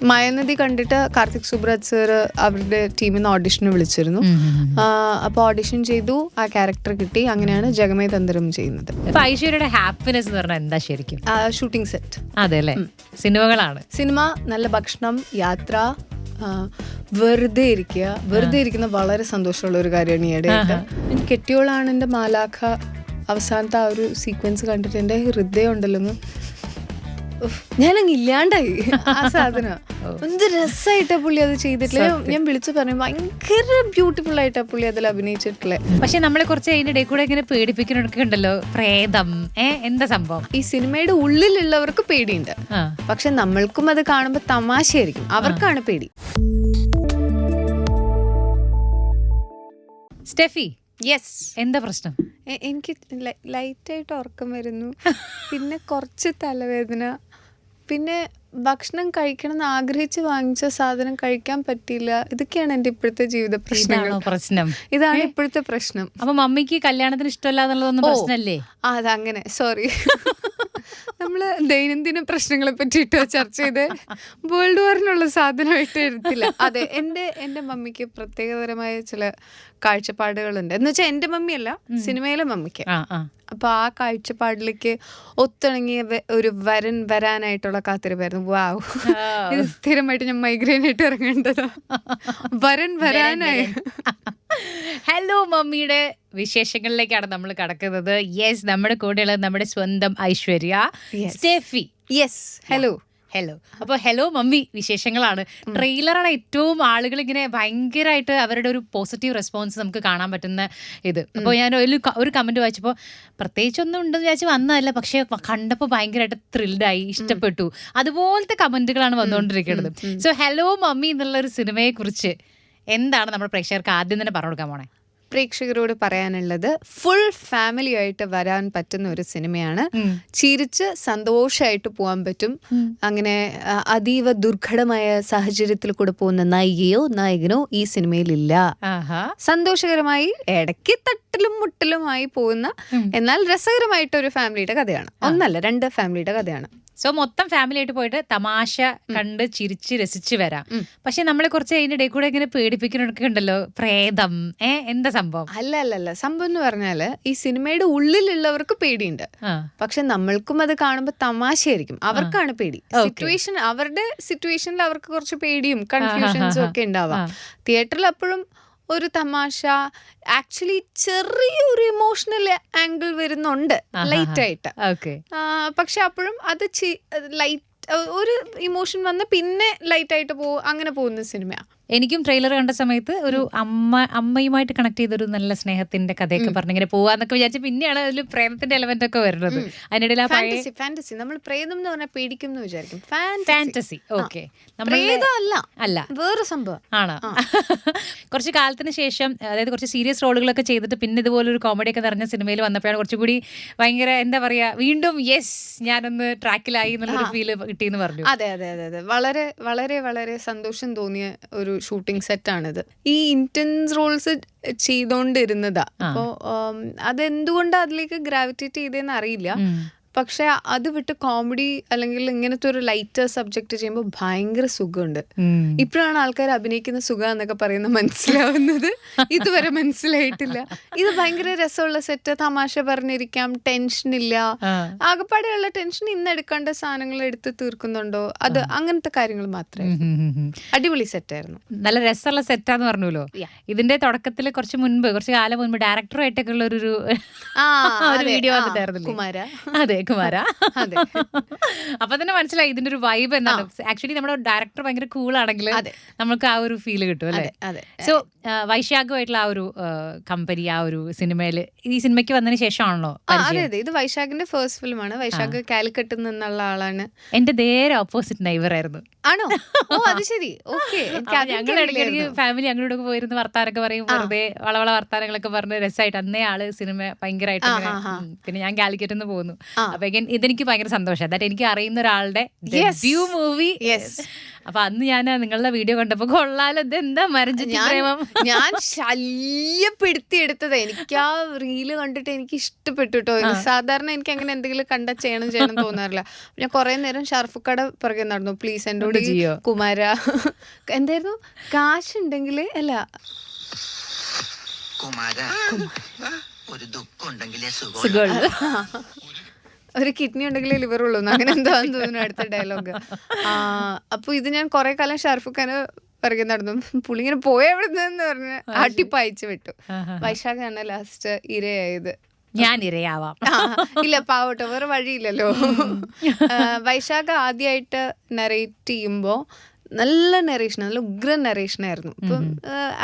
മായാനദി കണ്ടിട്ട് കാർത്തിക് സുബ്രാജ് സർ അവരുടെ ടീമിൽ നിന്ന് ഓഡിഷന് വിളിച്ചിരുന്നു. അപ്പോൾ ഓഡിഷൻ ചെയ്തു, ആ ക്യാരക്ടർ കിട്ടി. അങ്ങനെയാണ് ജഗമേ തന്ത്രം ചെയ്യുന്നത്. ഐശ്വര്യയുടെ ഹാപ്പിനെസ് എന്ന് പറഞ്ഞാൽ എന്താ ശരിക്കും? Shooting set. അതെ അല്ലേ, സിനിമകളാണ്. സിനിമ, നല്ല ഭക്ഷണം, യാത്ര, വെറുതെ ഇരിക്കുക. വെറുതെ ഇരിക്കുന്ന വളരെ സന്തോഷമുള്ള ഒരു കാര്യമാണ് ഈ ഇടയായിട്ട്. കെട്ടിയോളാണ് എൻ്റെ മാലാഖ. അവസാനത്തെ ആ ഒരു സീക്വൻസ് കണ്ടിട്ട് എൻ്റെ ഹൃദയം ഉണ്ടല്ലോ ഞാനങ്ങ് ഇല്ലാണ്ടായി. ആ സാധനം എന്ത് രസമായിട്ടാ പുള്ളി അത് ചെയ്തിട്ടില്ല. ഞാൻ വിളിച്ചു പറഞ്ഞു, ഭയങ്കര ബ്യൂട്ടിഫുൾ ആയിട്ടാ പുള്ളി അതിൽ അഭിനയിച്ചിട്ടില്ലേ. പക്ഷെ നമ്മളെ കുറച്ച് അതിന്റെ ഇടയിൽ കൂടെ ഇങ്ങനെ പേടിപ്പിക്കുന്നൊക്കെ ഉണ്ടല്ലോ, പ്രേതം എന്താ സംഭവം? ഈ സിനിമയുടെ ഉള്ളിലുള്ളവർക്ക് പേടിയുണ്ട്, പക്ഷെ നമ്മൾക്കും അത് കാണുമ്പോൾ തമാശയായിരിക്കും. അവർക്കാണ് പേടി. സ്റ്റെഫി, യെസ്, എന്താ പ്രശ്നം? എനിക്ക് ലൈറ്റായിട്ട് ഉറക്കം വരുന്നു, പിന്നെ കുറച്ച് തലവേദന, പിന്നെ ഭക്ഷണം കഴിക്കണം എന്ന് ആഗ്രഹിച്ച് വാങ്ങിച്ച സാധനം കഴിക്കാൻ പറ്റില്ല. ഇതൊക്കെയാണ് എൻ്റെ ഇപ്പോഴത്തെ ജീവിത പ്രശ്നം. ഇതാണ് ഇപ്പോഴത്തെ പ്രശ്നം. അപ്പൊ മമ്മിക്ക് കല്യാണത്തിന് ഇഷ്ടമല്ല എന്നുള്ളതൊന്നും പ്രശ്നമല്ലേ? അതങ്ങനെ, സോറി. നമ്മള് ദൈനംദിന പ്രശ്നങ്ങളെ പറ്റിയിട്ട് ചർച്ച ചെയ്ത് വേൾഡ് വാറിനുള്ള സാധനമായിട്ട് എടുത്തില്ല. അതെ, എൻ്റെ മമ്മിക്ക് പ്രത്യേകതരമായ ചില കാഴ്ചപ്പാടുകളുണ്ട്. എന്ന് വെച്ചാൽ എൻ്റെ മമ്മിയല്ല, സിനിമയിലെ മമ്മിക്ക്. അപ്പൊ ആ കാഴ്ചപ്പാടിലേക്ക് ഒത്തിണങ്ങിയ ഒരു വരൻ വരാനായിട്ടുള്ള കാത്തിരിപ്പായിരുന്നു. വാവ്, ഇത് സ്ഥിരമായിട്ട് ഞാൻ മൈഗ്രെയിൻ ആയിട്ട് ഇറങ്ങേണ്ടതാ. വരൻ വരാനായി. ഹലോ മമ്മിയുടെ വിശേഷങ്ങളിലേക്കാണ് നമ്മൾ കടക്കുന്നത്. യെസ്, നമ്മുടെ കൂടെയുള്ളത് നമ്മുടെ സ്വന്തം ഐശ്വര്യ, സ്റ്റെഫി. Yes, hello. അപ്പോൾ ഹലോ മമ്മി വിശേഷങ്ങളാണ്. ട്രെയിലറാണ് ഏറ്റവും ആളുകൾ ഇങ്ങനെ ഭയങ്കരമായിട്ട് അവരുടെ ഒരു പോസിറ്റീവ് റെസ്പോൺസ് നമുക്ക് കാണാൻ പറ്റുന്ന ഇത്. അപ്പോൾ ഞാൻ ഒരു കമന്റ് വായിച്ചപ്പോൾ പ്രത്യേകിച്ചൊന്നും ഉണ്ടെന്ന് വിചാരിച്ച് വന്നതല്ല, പക്ഷെ കണ്ടപ്പോൾ ഭയങ്കരമായിട്ട് ത്രിൽഡായി, ഇഷ്ടപ്പെട്ടു. അതുപോലത്തെ കമന്റുകളാണ് വന്നുകൊണ്ടിരിക്കുന്നത്. സോ ഹലോ മമ്മി എന്നുള്ള ഒരു സിനിമയെ കുറിച്ച് എന്താണ് നമ്മൾ പ്രേക്ഷകർക്ക് ആദ്യം തന്നെ പറഞ്ഞു കൊടുക്കാൻ പോണേ? പ്രേക്ഷകരോട് പറയാനുള്ളത്, ഫുൾ ഫാമിലി ആയിട്ട് വരാൻ പറ്റുന്ന ഒരു സിനിമയാണ്. ചിരിച്ച് സന്തോഷമായിട്ട് പോകാൻ പറ്റും. അങ്ങനെ അതീവ ദുർഘടമായ സാഹചര്യത്തിൽ കൂടെ പോകുന്ന നായികയോ നായകനോ ഈ സിനിമയിലില്ല. സന്തോഷകരമായി ഇടയ്ക്ക് തട്ടിലും മുട്ടിലുമായി പോകുന്ന, എന്നാൽ രസകരമായിട്ടൊരു ഫാമിലിയുടെ കഥയാണ്. ഒന്നല്ല, 2 ഫാമിലിയുടെ കഥയാണ്. സോ മൊത്തം ഫാമിലി ആയിട്ട് പോയിട്ട് തമാശ കണ്ട് ചിരിച്ച് രസിച്ച് വരാം. പക്ഷെ നമ്മളെ കുറച്ച് അതിന്റെ ഇടയിൽ കൂടെ ഇങ്ങനെ പേടിപ്പിക്കുന്നൊക്കെ ഉണ്ടല്ലോ, പ്രേതം എന്താ സംഭവം? അല്ല, സംഭവം എന്ന് പറഞ്ഞാല് ഈ സിനിമയുടെ ഉള്ളിലുള്ളവർക്ക് പേടിയുണ്ട്, പക്ഷെ നമ്മൾക്കും അത് കാണുമ്പോൾ തമാശയായിരിക്കും. അവർക്കാണ് പേടി. സിറ്റുവേഷൻ, അവരുടെ സിറ്റുവേഷനിൽ അവർക്ക് കുറച്ച് പേടിയും കൺഫ്യൂഷൻസും ഒക്കെ ഉണ്ടാവാം. തിയേറ്ററിൽ അപ്പോഴും ഒരു തമാശ, ആക്ച്വലി ചെറിയൊരു ഇമോഷണൽ ആംഗിൾ വരുന്നുണ്ട് ലൈറ്റായിട്ട്. പക്ഷെ അപ്പോഴും അത് ലൈറ്റ് ഒരു ഇമോഷൻ വന്ന് പിന്നെ ലൈറ്റായിട്ട് അങ്ങനെ പോകുന്ന സിനിമയാണ്. എനിക്കും ട്രെയിലർ കണ്ട സമയത്ത് ഒരു അമ്മയുമായിട്ട് കണക്ട് ചെയ്തൊരു നല്ല സ്നേഹത്തിന്റെ കഥയൊക്കെ പറഞ്ഞിങ്ങനെ പോവാന്നൊക്കെ വിചാരിച്ചു. പിന്നെയാണ് അതിൽ പ്രേതത്തിന്റെ എലമെന്റ് ഒക്കെ വരുന്നത്. അതിനിടയിൽ ഫാന്റസി, നമ്മൾ പ്രേതം എന്ന് പറഞ്ഞാൽ പേടിക്കും എന്ന് വിചാരിക്കും. ഫാന്റസി, ഓക്കെ, അല്ല, വേറെ സംഭവം ആണ്. കുറച്ച് കാലത്തിന് ശേഷം, അതായത് കുറച്ച് സീരിയസ് റോളുകളൊക്കെ ചെയ്തിട്ട് പിന്നെ ഇതുപോലെ ഒരു കോമഡി ഒക്കെ നിറഞ്ഞ സിനിമയിൽ വന്നപ്പോഴാണ് കുറച്ചുകൂടി ഭയങ്കര എന്താ പറയാ, വീണ്ടും യെസ് ഞാനൊന്ന് ട്രാക്കിലായി എന്നുള്ളൊരു ഫീല് കിട്ടിയെന്ന് പറഞ്ഞു. അതെ, വളരെ വളരെ വളരെ സന്തോഷം തോന്നിയ ഒരു ഷൂട്ടിംഗ് സെറ്റാണിത്. ഈ ഇന്റൻസ് റോൾസ് ചെയ്തോണ്ടിരുന്നതാ. അപ്പോൾ അതെന്തുകൊണ്ട് അതിലേക്ക് ഗ്രാവിറ്റേറ്റ് ചെയ്തേന്ന് അറിയില്ല. പക്ഷെ അത് വിട്ട് കോമഡി അല്ലെങ്കിൽ ഇങ്ങനത്തെ ഒരു ലൈറ്റർ സബ്ജക്ട് ചെയ്യുമ്പോൾ ഭയങ്കര സുഖമുണ്ട്. ഇപ്പോഴാണ് ആൾക്കാർ അഭിനയിക്കുന്ന സുഖം എന്നൊക്കെ പറയുന്നത് മനസ്സിലാവുന്നത്. ഇതുവരെ മനസ്സിലായിട്ടില്ല. ഇത് ഭയങ്കര രസമുള്ള സെറ്റ്, തമാശ പറഞ്ഞിരിക്കാം, ടെൻഷൻ ഇല്ല. ആകെപ്പാടെയുള്ള ടെൻഷൻ ഇന്ന് എടുക്കേണ്ട സാധനങ്ങൾ എടുത്ത് തീർക്കുന്നുണ്ടോ, അത് അങ്ങനത്തെ കാര്യങ്ങൾ മാത്രമേ. അടിപൊളി സെറ്റായിരുന്നു, നല്ല രസമുള്ള സെറ്റാന്ന് പറഞ്ഞല്ലോ. ഇതിന്റെ തുടക്കത്തിൽ കുറച്ച് കാലം മുൻപ് ഡയറക്ടറുമായിട്ടൊക്കെ ഉള്ള ഒരു വീഡിയോ വന്നിട്ടായിരുന്നു, കുമാര. അപ്പൊ തന്നെ മനസ്സിലായി ഇതിന്റെ ഒരു വൈബ് എന്താണ്. ആക്ച്വലി നമ്മുടെ ഡയറക്ടർ ഭയങ്കര കൂളാണെങ്കിൽ നമുക്ക് ആ ഒരു ഫീല് കിട്ടും അല്ലേ. സോ വൈശാഖുമായിട്ടുള്ള ആ ഒരു കമ്പനി, ആ ഒരു സിനിമയില്, ഈ സിനിമയ്ക്ക് വന്നതിന് ശേഷമാണല്ലോ? അതെ, ഇത് വൈശാഖിന്റെ ഫസ്റ്റ് ഫിലിമാണ്. വൈശാഖ് കാലിക്കട്ടിൽ നിന്നുള്ള ആളാണ്. എന്റെ നേരെ ഓപ്പോസിറ്റ് നൈവറായിരുന്നു. ആണോ? അത് ശരി, ഓക്കെ. ഞങ്ങൾ ഇടയ്ക്കിടയ്ക്ക് ഫാമിലി അങ്ങോട്ട് പോയിരുന്ന് വർത്താനൊക്കെ പറയും, വെറുതെ വളവള വർത്താനങ്ങളൊക്കെ പറഞ്ഞ് രസമായിട്ട്. അന്നേ ആള് സിനിമ ഭയങ്കരമായിട്ട്, പിന്നെ ഞാൻ കാലിക്കറ്റിൽ നിന്ന് പോകുന്നു. അപ്പൊ ഇതെനിക്ക് ഭയങ്കര സന്തോഷം. ദാറ്റ് എനിക്ക് അറിയുന്ന ഒരാളുടെ ഡെബ്യൂ മൂവി. അപ്പൊ അന്ന് ഞാൻ നിങ്ങളുടെ വീഡിയോ കണ്ടപ്പോ കൊള്ളാലോ, ഇതെന്താ മരഞ്ചുറ്റി പ്രേമം. ഞാൻ ശല്യപ്പെടുത്തിയെടുത്തത്. എനിക്ക് ആ റീല് കണ്ടിട്ട് എനിക്ക് ഇഷ്ടപ്പെട്ടു കേട്ടോ. സാധാരണ എനിക്ക് അങ്ങനെ എന്തെങ്കിലും കണ്ട ചെയ്യണം തോന്നാറില്ല. ഞാൻ കുറെ നേരം ഷർഫുക്കട പുറകെ നടന്നു. പ്ലീസ് എന്നോട് കുമാര എന്തായിരുന്നു, കാശുണ്ടെങ്കിൽ അല്ല ഒരു കിഡ്നി ഉണ്ടെങ്കിലേ ലിവർ ഉള്ളൂ, അങ്ങനെ എന്താന്ന് തോന്നുന്നു അടുത്ത ഡയലോഗ്. അപ്പൊ ഇത് ഞാൻ കുറെ കാലം ഷാറുഖ് ഖാന് പിറകെ നടന്നു. പുള്ളി ഇങ്ങനെ പോയ എവിടെ നിന്ന് പറഞ്ഞ് ആട്ടിപ്പയച്ചു വിട്ടു. വൈശാഖാണ് ലാസ്റ്റ് ഇരയായത്. ഞാൻ ഇരയാവാം. ഇല്ല പാവട്ടോ, വേറെ വഴിയില്ലല്ലോ. വൈശാഖ ആദ്യമായിട്ട് നറേറ്റ് ചെയ്യുമ്പോ നല്ല നറേഷൻ, നല്ല ഉഗ്ര നറേഷനായിരുന്നു. ഇപ്പം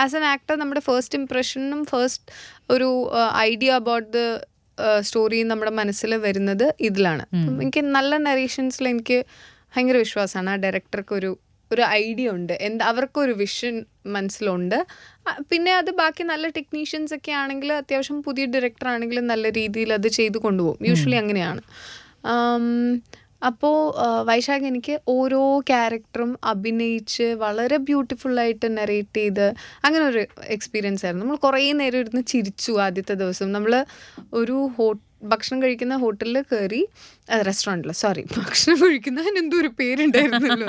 ആസ് എൻ ആക്ടർ നമ്മുടെ ഫസ്റ്റ് ഇംപ്രഷനും ഫസ്റ്റ് ഒരു ഐഡിയ അബൌട്ട് ദ സ്റ്റോറി നമ്മുടെ മനസ്സിൽ വരുന്നത് ഇതിലാണ്. എനിക്ക് നല്ല നറേഷൻസിൽ എനിക്ക് ഭയങ്കര വിശ്വാസമാണ്. ആ ഡയറക്ടർക്ക് ഒരു ഐഡിയ ഉണ്ട്, അവർക്കൊരു വിഷൻ മനസ്സിലുണ്ട്. പിന്നെ അത് ബാക്കി നല്ല ടെക്നീഷ്യൻസ് ഒക്കെ ആണെങ്കിൽ, അത്യാവശ്യം പുതിയ ഡയറക്ടർ ആണെങ്കിലും നല്ല രീതിയിൽ അത് ചെയ്ത് കൊണ്ടുപോകും. യൂഷ്വലി അങ്ങനെയാണ്. അപ്പോൾ വൈശാഖ് എനിക്ക് ഓരോ ക്യാരക്ടറും അഭിനയിച്ച് വളരെ ബ്യൂട്ടിഫുള്ളായിട്ട് നറേറ്റ് ചെയ്ത് അങ്ങനെ ഒരു എക്സ്പീരിയൻസ് ആയിരുന്നു. നമ്മൾ കുറേ നേരം ഇരുന്ന് ചിരിച്ചു. ആദ്യത്തെ ദിവസം നമ്മൾ ഒരു ഭക്ഷണം കഴിക്കുന്ന ഹോട്ടലിൽ കയറി, റെസ്റ്റോറൻറ്റിൽ, സോറി, ഭക്ഷണം കഴിക്കുന്നതിന് എന്തോ ഒരു പേരുണ്ടായിരുന്നല്ലോ.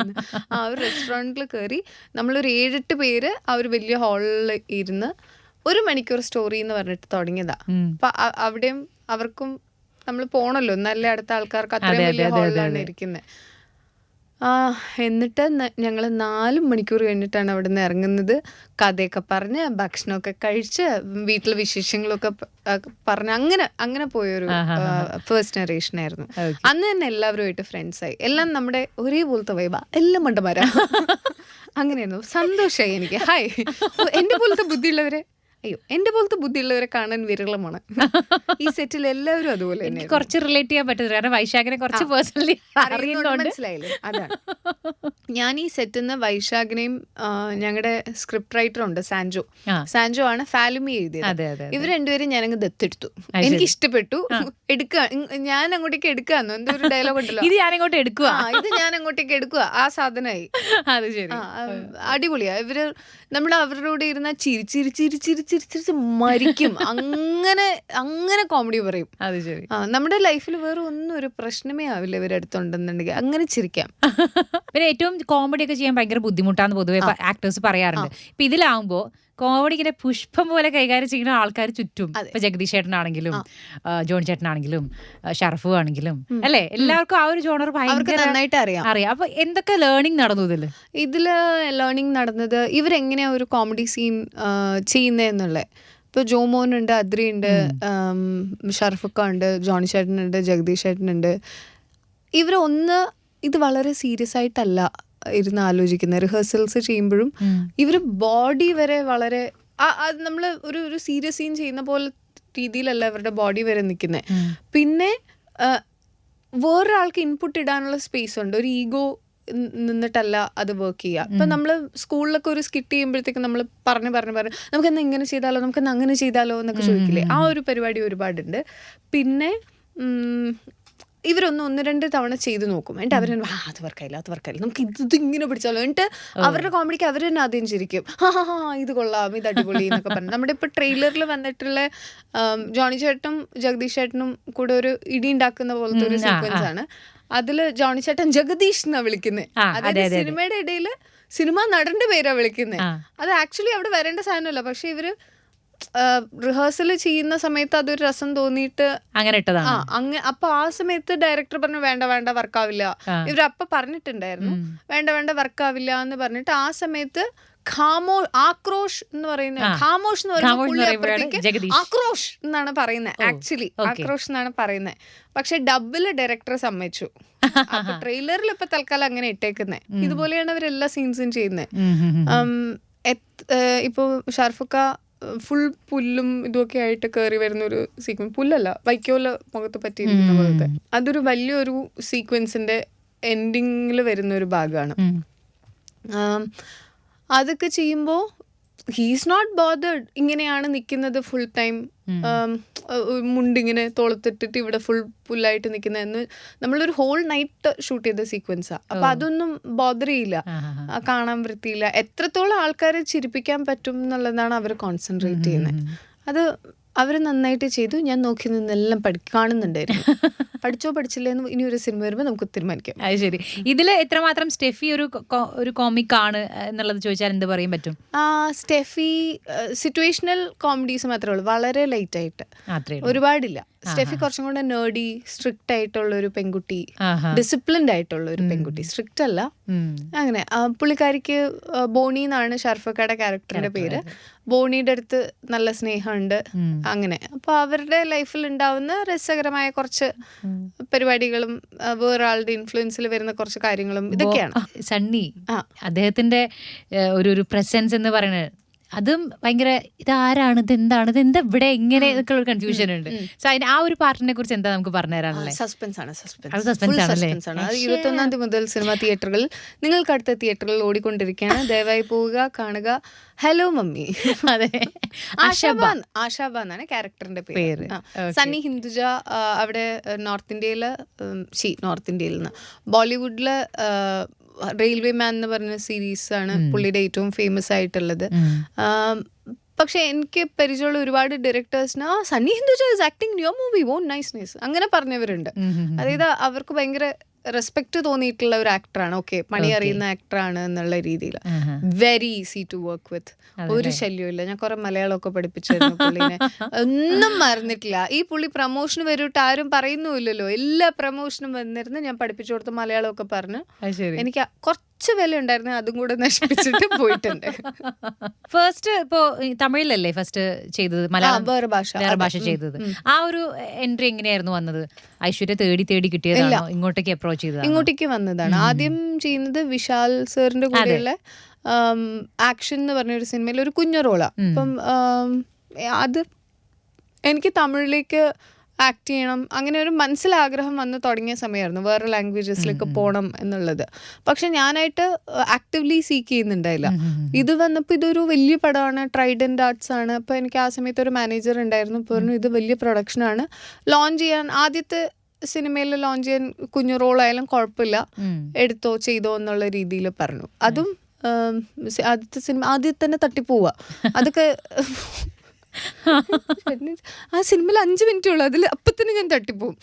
ആ ഒരു റെസ്റ്റോറൻറ്റിൽ കയറി നമ്മളൊരു 7-8 പേര് ആ ഒരു വലിയ ഹാളിൽ ഇരുന്ന് 1 മണിക്കൂർ സ്റ്റോറി എന്ന് പറഞ്ഞിട്ട് തുടങ്ങിയതാ. അപ്പം അവിടെയും അവർക്കും നമ്മൾ പോണല്ലോ, നല്ല അടുത്ത ആൾക്കാർക്ക് അത്രയും വലിയ ഹാളിലാണ് ഇരിക്കുന്നത്. എന്നിട്ട് ഞങ്ങൾ 4 മണിക്കൂർ കഴിഞ്ഞിട്ടാണ് അവിടെ നിന്ന് ഇറങ്ങുന്നത്. കഥയൊക്കെ പറഞ്ഞ് ഭക്ഷണമൊക്കെ കഴിച്ച് വീട്ടിലെ വിശേഷങ്ങളൊക്കെ പറഞ്ഞ് അങ്ങനെ പോയൊരു ഫസ്റ്റ് നറേഷൻ ആയിരുന്നു. അന്ന് തന്നെ എല്ലാവരുമായിട്ട് ഫ്രണ്ട്സായി. എല്ലാം നമ്മുടെ ഒരേപോലത്തെ വൈബാ, എല്ലാം മണ്ടന്മാരാ. അങ്ങനെയായിരുന്നു. സന്തോഷമായി എനിക്ക്. ഹായ്, എന്റെ പോലത്തെ ബുദ്ധിയുള്ളവരെ, അയ്യോ എന്റെ പോലത്തെ ബുദ്ധിയുള്ളവരെ കാണാൻ വിരളമാണ് ഈ സെറ്റിൽ. എല്ലാവരും അതുപോലെ തന്നെ കുറച്ച് റിലേറ്റ് ചെയ്യാൻ പറ്റുന്നത്, കാരണം വൈശാഖിനെ കുറച്ച് പേഴ്സണലി മനസ്സിലായില്ലേ. അതാണ് ഞാൻ ഈ സെറ്റിൽ നിന്ന് വൈശാഖിനെയും ഞങ്ങളുടെ സ്ക്രിപ്റ്റ് റൈറ്റർ ഉണ്ട് സാൻജോ ആണ് ഫാലുമി എഴുതിയത്. ഇവർ രണ്ടുപേരും ഞാനങ്ങ് ദത്തെടുത്തു. എനിക്ക് ഇഷ്ടപ്പെട്ടു. ഞാൻ അങ്ങോട്ടേക്ക് എടുക്കാന്നോ എന്തോ ഒരു ഡയലോഗ് ഉണ്ടല്ലോ, ഇത് ഞാൻ അങ്ങോട്ടേക്ക് എടുക്കുക. ആ സാധനമായി. അടിപൊളിയാ. നമ്മൾ അവരോട് ഇരുന്ന ചിരിച്ചിരിച്ചിരിച്ചിരിച്ചിരിച്ച് മരിക്കും. അങ്ങനെ കോമഡി പറയും. നമ്മുടെ ലൈഫിൽ വേറെ ഒന്നും ഒരു പ്രശ്നമേ ആവില്ല ഇവരടുത്തുണ്ടെന്നുണ്ടെങ്കിൽ. അങ്ങനെ ചിരിക്കാം. പിന്നെ ഏറ്റവും കോമഡി ഒക്കെ ചെയ്യാൻ ഭയങ്കര ബുദ്ധിമുട്ടാന്ന് പൊതുവെ ആക്ടേഴ്സ് പറയാറുണ്ട്. ഇപ്പൊ ഇതിലാവുമ്പോ കോമഡി ഇങ്ങനെ പുഷ്പം പോലെ കൈകാര്യം ചെയ്യുന്ന ആൾക്കാർ ചുറ്റും, ഇപ്പൊ ജഗദീഷ് ചേട്ടനാണെങ്കിലും ജോൺ ചേട്ടനാണെങ്കിലും ഷറഫു ആണെങ്കിലും അല്ലെ, എല്ലാവർക്കും ആ ഒരു ജോണർ ഭയങ്കര നന്നായിട്ട് അറിയാം. അപ്പൊ എന്തൊക്കെ ലേണിംഗ് നടന്നു ഇതില് ലേണിംഗ് നടന്നത് ഇവരെങ്ങനെയാ ഒരു കോമഡി സീൻ ചെയ്യുന്നതെന്നുള്ളത്. ഇപ്പോൾ ജോമോനുണ്ട്, അദ്രി ഉണ്ട്, ഷർഫുക്ക ഉണ്ട്, ജോണി ചേട്ടനുണ്ട്, ജഗദീഷ് ചേട്ടനുണ്ട്. ഇത് വളരെ സീരിയസ് ആയിട്ടല്ല ഇരുന്ന് ആലോചിക്കുന്നത്. റിഹേഴ്സൽസ് ചെയ്യുമ്പോഴും ഇവർ ബോഡി വരെ വളരെ നമ്മൾ ഒരു സീരിയസ് സീൻ ചെയ്യുന്ന പോലെ രീതിയിലല്ല ഇവരുടെ ബോഡി വരെ നിൽക്കുന്നത്. പിന്നെ വേറൊരാൾക്ക് ഇൻപുട്ട് ഇടാനുള്ള സ്പേസ് ഉണ്ട്. ഒരു ഈഗോ നിന്നിട്ടല്ല അത് വർക്ക് ചെയ്യുക. ഇപ്പം നമ്മൾ സ്കൂളിലൊക്കെ ഒരു സ്കിറ്റ് ചെയ്യുമ്പോഴത്തേക്കും നമ്മൾ പറഞ്ഞ് നമുക്കെന്നാ ഇങ്ങനെ ചെയ്താലോ, നമുക്കെന്നാ അങ്ങനെ ചെയ്താലോ എന്നൊക്കെ ചോദിക്കില്ലേ. ആ ഒരു പരിപാടി ഒരുപാടുണ്ട്. പിന്നെ ഇവരൊന്ന് 1-2 തവണ ചെയ്ത് നോക്കും. എന്നിട്ട് അവർ അത് വർക്കായില്ല നമുക്ക് ഇതിങ്ങനെ പിടിച്ചാലോ. എന്നിട്ട് അവരുടെ കോമഡിക്ക് അവർ തന്നെ ആദ്യം ചിരിക്കും. ഇത് കൊള്ളാം, ഇത് അടിപൊളി എന്നൊക്കെ പറഞ്ഞു. നമ്മുടെ ഇപ്പോൾ ട്രെയിലറിൽ വന്നിട്ടുള്ള ജോണി ചേട്ടനും ജഗദീഷ് ചേട്ടനും കൂടെ ഒരു ഇടി ഉണ്ടാക്കുന്ന പോലത്തെ ഒരു സീക്വൻസ് ആണ്. അതില് ജോണി ചേട്ടൻ ജഗദീഷ് എന്നാ വിളിക്കുന്നത്. അതായത് സിനിമയുടെ ഇടയിൽ സിനിമ നടന്റെ പേരാ വിളിക്കുന്നത്. അത് ആക്ച്വലി അവിടെ വരേണ്ട സാധനമല്ല. പക്ഷെ ഇവര് റിഹേഴ്സൽ ചെയ്യുന്ന സമയത്ത് അതൊരു രസം തോന്നിയിട്ട് അങ്ങനെ ഇട്ടതാണ്. അപ്പൊ ആ സമയത്ത് ഡയറക്ടർ പറഞ്ഞു വേണ്ട വർക്കാവില്ല. ഇവരപ്പൊ പറഞ്ഞിട്ടുണ്ടായിരുന്നു വേണ്ട വർക്കാവില്ല എന്ന് പറഞ്ഞിട്ട്. ആ സമയത്ത് ആക്രോഷ് എന്ന് പറയുന്നത്, ഖാമോഷ് എന്ന് പറയുന്നത് ആക്രോഷ് എന്നാണ് പറയുന്നത്. ആക്ച്വലി ആക്രോഷ് എന്നാണ് പറയുന്നത്. പക്ഷെ ഡബില് ഡയറക്ടർ സമ്മതിച്ചു. അപ്പൊ ട്രെയിലറിൽ ഇപ്പൊ തൽക്കാലം അങ്ങനെ ഇട്ടേക്കുന്നത്. ഇതുപോലെയാണ് അവരെല്ലാ സീൻസും ചെയ്യുന്നത്. ഇപ്പൊ ഷർഫുക്ക ഫുൾ പുല്ലും ഇതൊക്കെ ആയിട്ട് കയറി വരുന്ന ഒരു സീക്വൻസ്, പുല്ലല്ല വൈക്കോല മുഖത്ത് പറ്റിയിരിക്കുന്ന പോലത്തെ, അതൊരു വലിയൊരു സീക്വൻസിന്റെ എൻഡിങ്ങിൽ വരുന്ന ഒരു ഭാഗമാണ്. അതൊക്കെ ചെയ്യുമ്പോൾ ഹീസ് നോട്ട് ബോതേഡ് ഇങ്ങനെയാണ് നിൽക്കുന്നത് ഫുൾ ടൈം, മുണ്ടിങ്ങനെ തോളത്തിട്ടിട്ട് ഇവിടെ ഫുള്ളായിട്ട് നിൽക്കുന്നതെന്ന്. നമ്മളൊരു ഹോൾ നൈറ്റ് ഷൂട്ട് ചെയ്ത സീക്വൻസാണ്. അപ്പം അതൊന്നും ബോദർ ചെയ്യില്ല, കാണാൻ വൃത്തിയില്ല. എത്രത്തോളം ആൾക്കാരെ ചിരിപ്പിക്കാൻ പറ്റും എന്നുള്ളതാണ് അവർ കോൺസെൻട്രേറ്റ് ചെയ്യുന്നത്. അത് അവർ നന്നായിട്ട് ചെയ്തു. ഞാൻ നോക്കി നിന്നെല്ലാം കാണുന്നുണ്ടായിരുന്നു. പഠിച്ചോ പഠിച്ചില്ലെന്ന് ഇനി ഒരു സിനിമ വരുമ്പോൾ നമുക്ക് തീരുമാനിക്കാം. അത് ശരി. ഇതിൽ എത്രമാത്രം സ്റ്റെഫി ഒരു കോമിക് ആണ് എന്നുള്ളത് ചോദിച്ചാൽ എന്ത് പറയാൻ പറ്റും? സ്റ്റെഫി സിറ്റുവേഷണൽ കോമഡീസ് മാത്രമേ ഉള്ളൂ, വളരെ ലൈറ്റ് ആയിട്ട്, ഒരുപാടില്ല. സ്റ്റെഫി കുറച്ചും കൂടെ നേർഡി, സ്ട്രിക്റ്റ് ആയിട്ടുള്ള ഒരു പെൺകുട്ടി, ഡിസിപ്ലിൻഡ് ആയിട്ടുള്ള ഒരു പെൺകുട്ടി, സ്ട്രിക്റ്റ് അല്ല അങ്ങനെ. പുള്ളിക്കാരിക്ക് ബോണി എന്നാണ് ഷർഫക്കയുടെ ക്യാരക്ടറിന്റെ പേര്. ബോണിയുടെ അടുത്ത് നല്ല സ്നേഹമുണ്ട് അങ്ങനെ. അപ്പോൾ അവരുടെ ലൈഫിൽ ഉണ്ടാവുന്ന രസകരമായ കുറച്ച് പരിപാടികളും വേറൊരാളുടെ ഇൻഫ്ലുവൻസിൽ വരുന്ന കുറച്ച് കാര്യങ്ങളും ഇതൊക്കെയാണ്. സണ്ണി അദ്ദേഹത്തിന്റെ ഒരു പ്രസൻസ് എന്ന് പറയുന്നത് അതും ഭയങ്കര ഇതാരാണ്, ഇതെന്താണ്, ഇതെന്താ ഇവിടെ ഇങ്ങനെ ഒക്കെ ഒരു കൺഫ്യൂഷൻ ഉണ്ട്. സോ അതിന് ആ ഒരു പാർട്ടിനെ കുറിച്ച് എന്താ നമുക്ക് പറഞ്ഞു തരാനുള്ളത്? സസ്പെൻസ് ആണ്. അത് 21-ാം തീയതി മുതൽ സിനിമ തിയേറ്ററുകളിൽ, നിങ്ങൾക്ക് അടുത്ത തിയേറ്ററുകളിൽ ഓടിക്കൊണ്ടിരിക്കുകയാണ്. ദയവായി പോവുക, കാണുക. Hello mummy. അതെ, ആശാബ എന്നാണ് ക്യാരക്ടറിന്റെ പേര്. സണ്ണി ഹിന്ദുജ അവിടെ നോർത്ത് ഇന്ത്യയിൽ നിന്ന് ബോളിവുഡില് റെയിൽവേ മാൻ എന്ന് പറഞ്ഞ സീരീസ് ആണ് പുള്ളിയുടെ ഏറ്റവും ഫേമസ് ആയിട്ടുള്ളത്. പക്ഷെ എനിക്ക് പരിചയമുള്ള ഒരുപാട് ഡയറക്ടേഴ്സിന് Sunny Hinduja is acting new movie, oh nice അങ്ങനെ പറഞ്ഞവരുണ്ട്. അതായത് അവർക്ക് ഭയങ്കര റെസ്പെക്ട് തോന്നിയിട്ടുള്ള ഒരു ആക്ടറാണ്. ഓക്കെ, പണി അറിയുന്ന ആക്ടറാണ് എന്നുള്ള രീതിയിൽ. Very easy to work with, ഒരു ശല്യമില്ല. ഞാൻ കുറെ മലയാളമൊക്കെ പഠിപ്പിച്ചിരുന്നു പുള്ളിനെ, ഒന്നും മറന്നിട്ടില്ല. ഈ പുള്ളി പ്രമോഷന് വരൂട്ട് ആരും പറയുന്നുമില്ലല്ലോ, എല്ലാ പ്രമോഷനും വന്നിരുന്ന് ഞാൻ പഠിപ്പിച്ചു കൊടുത്ത മലയാളമൊക്കെ പറഞ്ഞ് എനിക്ക് കുറച്ച് വില ഉണ്ടായിരുന്നു, അതും കൂടെ നശിപ്പിച്ചിട്ട് പോയിട്ടുണ്ട്. ഫസ്റ്റ് ഇപ്പോ തമിഴിലല്ലേ ഫസ്റ്റ് ചെയ്തത്, മലയാളം വേറെ ഭാഷ ചെയ്തത്. ആ ഒരു എൻട്രി എങ്ങനെയായിരുന്നു വന്നത്? ഐശ്വര്യ തേടി കിട്ടിയതാണോ, ഇങ്ങോട്ടേക്ക് അപ്രോച്ച് ചെയ്തത്? ഇങ്ങോട്ടേക്ക് വന്നതാണ്. ആദ്യം ചെയ്യുന്നത് വിശാൽ സാറിന്റെ കൂടെയുള്ള ആക്ഷൻ എന്ന് പറഞ്ഞൊരു സിനിമയിൽ ഒരു കുഞ്ഞു റോളാണ്. അപ്പം അത് എനിക്ക് തമിഴിലേക്ക് ആക്ട് ചെയ്യണം അങ്ങനെ ഒരു മനസ്സിലാഗ്രഹം വന്ന് തുടങ്ങിയ സമയമായിരുന്നു, വേറെ ലാംഗ്വേജസിലേക്ക് പോകണം എന്നുള്ളത്. പക്ഷെ ഞാനായിട്ട് ആക്റ്റീവ്ലി സീക്ക് ചെയ്യുന്നുണ്ടായില്ല. ഇത് വന്നപ്പോൾ ഇതൊരു വലിയ പടമാണ്, ട്രൈഡന്റ് ആർട്സ് ആണ്. അപ്പോൾ എനിക്ക് ആ സമയത്ത് ഒരു മാനേജർ ഉണ്ടായിരുന്നു, പറഞ്ഞു ഇത് വലിയ പ്രൊഡക്ഷനാണ്, ലോഞ്ച് ചെയ്യാൻ ആദ്യത്തെ സിനിമയിൽ ലോഞ്ച് ചെയ്യാൻ കുഞ്ഞു റോളായാലും കുഴപ്പമില്ല, എടുത്തോ ചെയ്തോ എന്നുള്ള രീതിയിൽ പറഞ്ഞു. അതും ആദ്യത്തെ സിനിമ ആദ്യം തന്നെ തട്ടിപ്പോവുക. അതൊക്കെ ആ സിനിമയിൽ 5 മിനിറ്റേ ഉള്ളൂ, അതിൽ അപ്പം തന്നെ ഞാൻ തട്ടിപ്പോവും.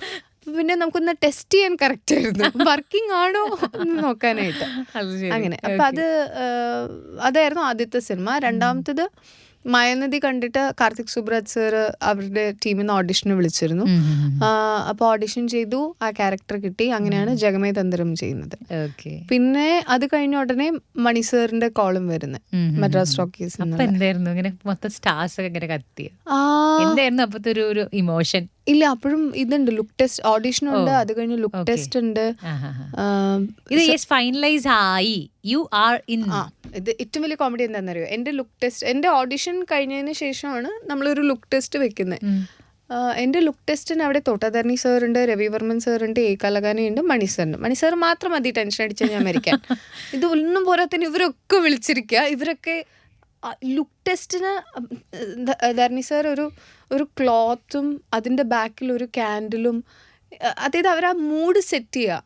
പിന്നെ നമുക്കൊന്ന് ടെസ്റ്റ് ചെയ്യാൻ കറക്റ്റ് ആയിരുന്നു, വർക്കിംഗ് ആണോ എന്ന് നോക്കാനായിട്ട്. അങ്ങനെ അപ്പം അതായിരുന്നു ആദ്യത്തെ സിനിമ. രണ്ടാമത്തത് മായാനദി കണ്ടിട്ട് കാർത്തിക് സുബ്രാജ് സർ അവരുടെ ടീമിൽ നിന്ന് ഓഡിഷന് വിളിച്ചിരുന്നു. അപ്പോൾ ഓഡിഷൻ ചെയ്തു, ആ ക്യാരക്ടർ കിട്ടി. അങ്ങനെയാണ് ജഗമേ തന്ത്രം ചെയ്യുന്നത്. പിന്നെ അത് കഴിഞ്ഞ ഉടനെ മണി സാറിന്റെ കോളും വരുന്നത്, മദ്രാസ് ടോക്കീസ്. ഇമോഷൻ ഇല്ല, അപ്പോഴും ഇതുണ്ട്, ലുക്ക് ടെസ്റ്റ് ഓഡിഷൻ ഉണ്ട്, അത് കഴിഞ്ഞ് ലുക്ക് ടെസ്റ്റ് ഉണ്ട്. ഇത് ഏറ്റവും വലിയ കോമഡി എന്താണെന്നറിയോ, എൻ്റെ ലുക്ക് ടെസ്റ്റ്, എൻ്റെ ഓഡിഷൻ കഴിഞ്ഞതിന് ശേഷമാണ് നമ്മളൊരു ലുക്ക് ടെസ്റ്റ് വെക്കുന്നത്. എൻ്റെ ലുക്ക് ടെസ്റ്റിന് അവിടെ തോട്ടാധരണി സാറുണ്ട്, രവിവർമ്മൻ സാറുണ്ട്, എ കലകാനി ഉണ്ട്, മണി സാറുണ്ട്. മണി സാർ മാത്രം മതി ടെൻഷൻ അടിച്ചാൽ ഞാൻ മരിക്കാൻ. ഇത് ഒന്നും പോരാത്തന്നെ ഇവരൊക്കെ വിളിച്ചിരിക്കുക. ഇവരൊക്കെ ലുക്ക് ടെസ്റ്റിന് ധരണി സാർ ഒരു ക്ലോത്തും അതിൻ്റെ ബാക്കിൽ ഒരു ക്യാൻഡിലും, അതായത് അവർ ആ മൂഡ് സെറ്റ് ചെയ്യുക.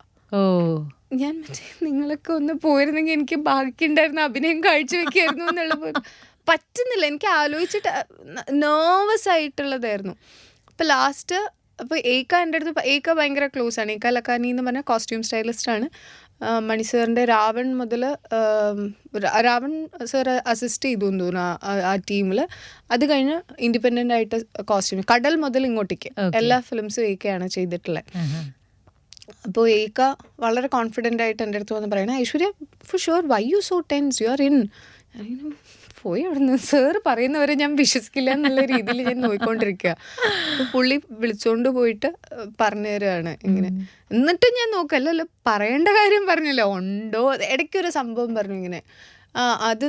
ഞാൻ നിങ്ങളൊക്കെ ഒന്ന് പോയിരുന്നെങ്കിൽ എനിക്ക് ബാക്കിയുണ്ടായിരുന്ന അഭിനയം കാഴ്ചവെക്കായിരുന്നു എന്നുള്ള പറ്റുന്നില്ല, എനിക്ക് ആലോചിച്ചിട്ട് നെർവസ് ആയിട്ടുള്ളതായിരുന്നു. അപ്പം ലാസ്റ്റ് അപ്പോൾ ഏക്ക എൻ്റെ അടുത്ത്, ഏക്ക ഭയങ്കര ക്ലോസ് ആണ്, ഏക്ക ലക്കാനി എന്ന് പറഞ്ഞാൽ കോസ്റ്റ്യൂം സ്റ്റൈലിസ്റ്റാണ്. മണി സാറിൻ്റെ രാവൺ മുതൽ രാവൺ സാർ അസിസ്റ്റ് ചെയ്തു എന്ന് തോന്നുന്നു ആ ടീമിൽ. അത് കഴിഞ്ഞ് ഇൻഡിപെൻഡൻ്റ് ആയിട്ട് കോസ്റ്റ്യൂം കടൽ മുതൽ ഇങ്ങോട്ടേക്ക് എല്ലാ ഫിലിംസും ഏക്കയാണ് ചെയ്തിട്ടുള്ളത്. അപ്പോൾ ഏക്ക വളരെ കോൺഫിഡൻ്റ് ആയിട്ട് എൻ്റെ അടുത്ത് വന്ന് പറയണേ, Aishwarya for sure why you so tense, you are in. പോയി അവിടെ നിന്ന് സാറ് പറയുന്നവരെ ഞാൻ വിശ്വസിക്കില്ല എന്നുള്ള രീതിയിൽ ഞാൻ നോക്കിക്കൊണ്ടിരിക്കുക. അപ്പോൾ പുള്ളി വിളിച്ചുകൊണ്ട് പോയിട്ട് പറഞ്ഞു തരുവാണ് ഇങ്ങനെ. എന്നിട്ട് ഞാൻ നോക്കല്ലോ, പറയേണ്ട കാര്യം പറഞ്ഞല്ലോ, ഉണ്ടോ ഇടയ്ക്കൊരു സംഭവം പറഞ്ഞു ഇങ്ങനെ. അത്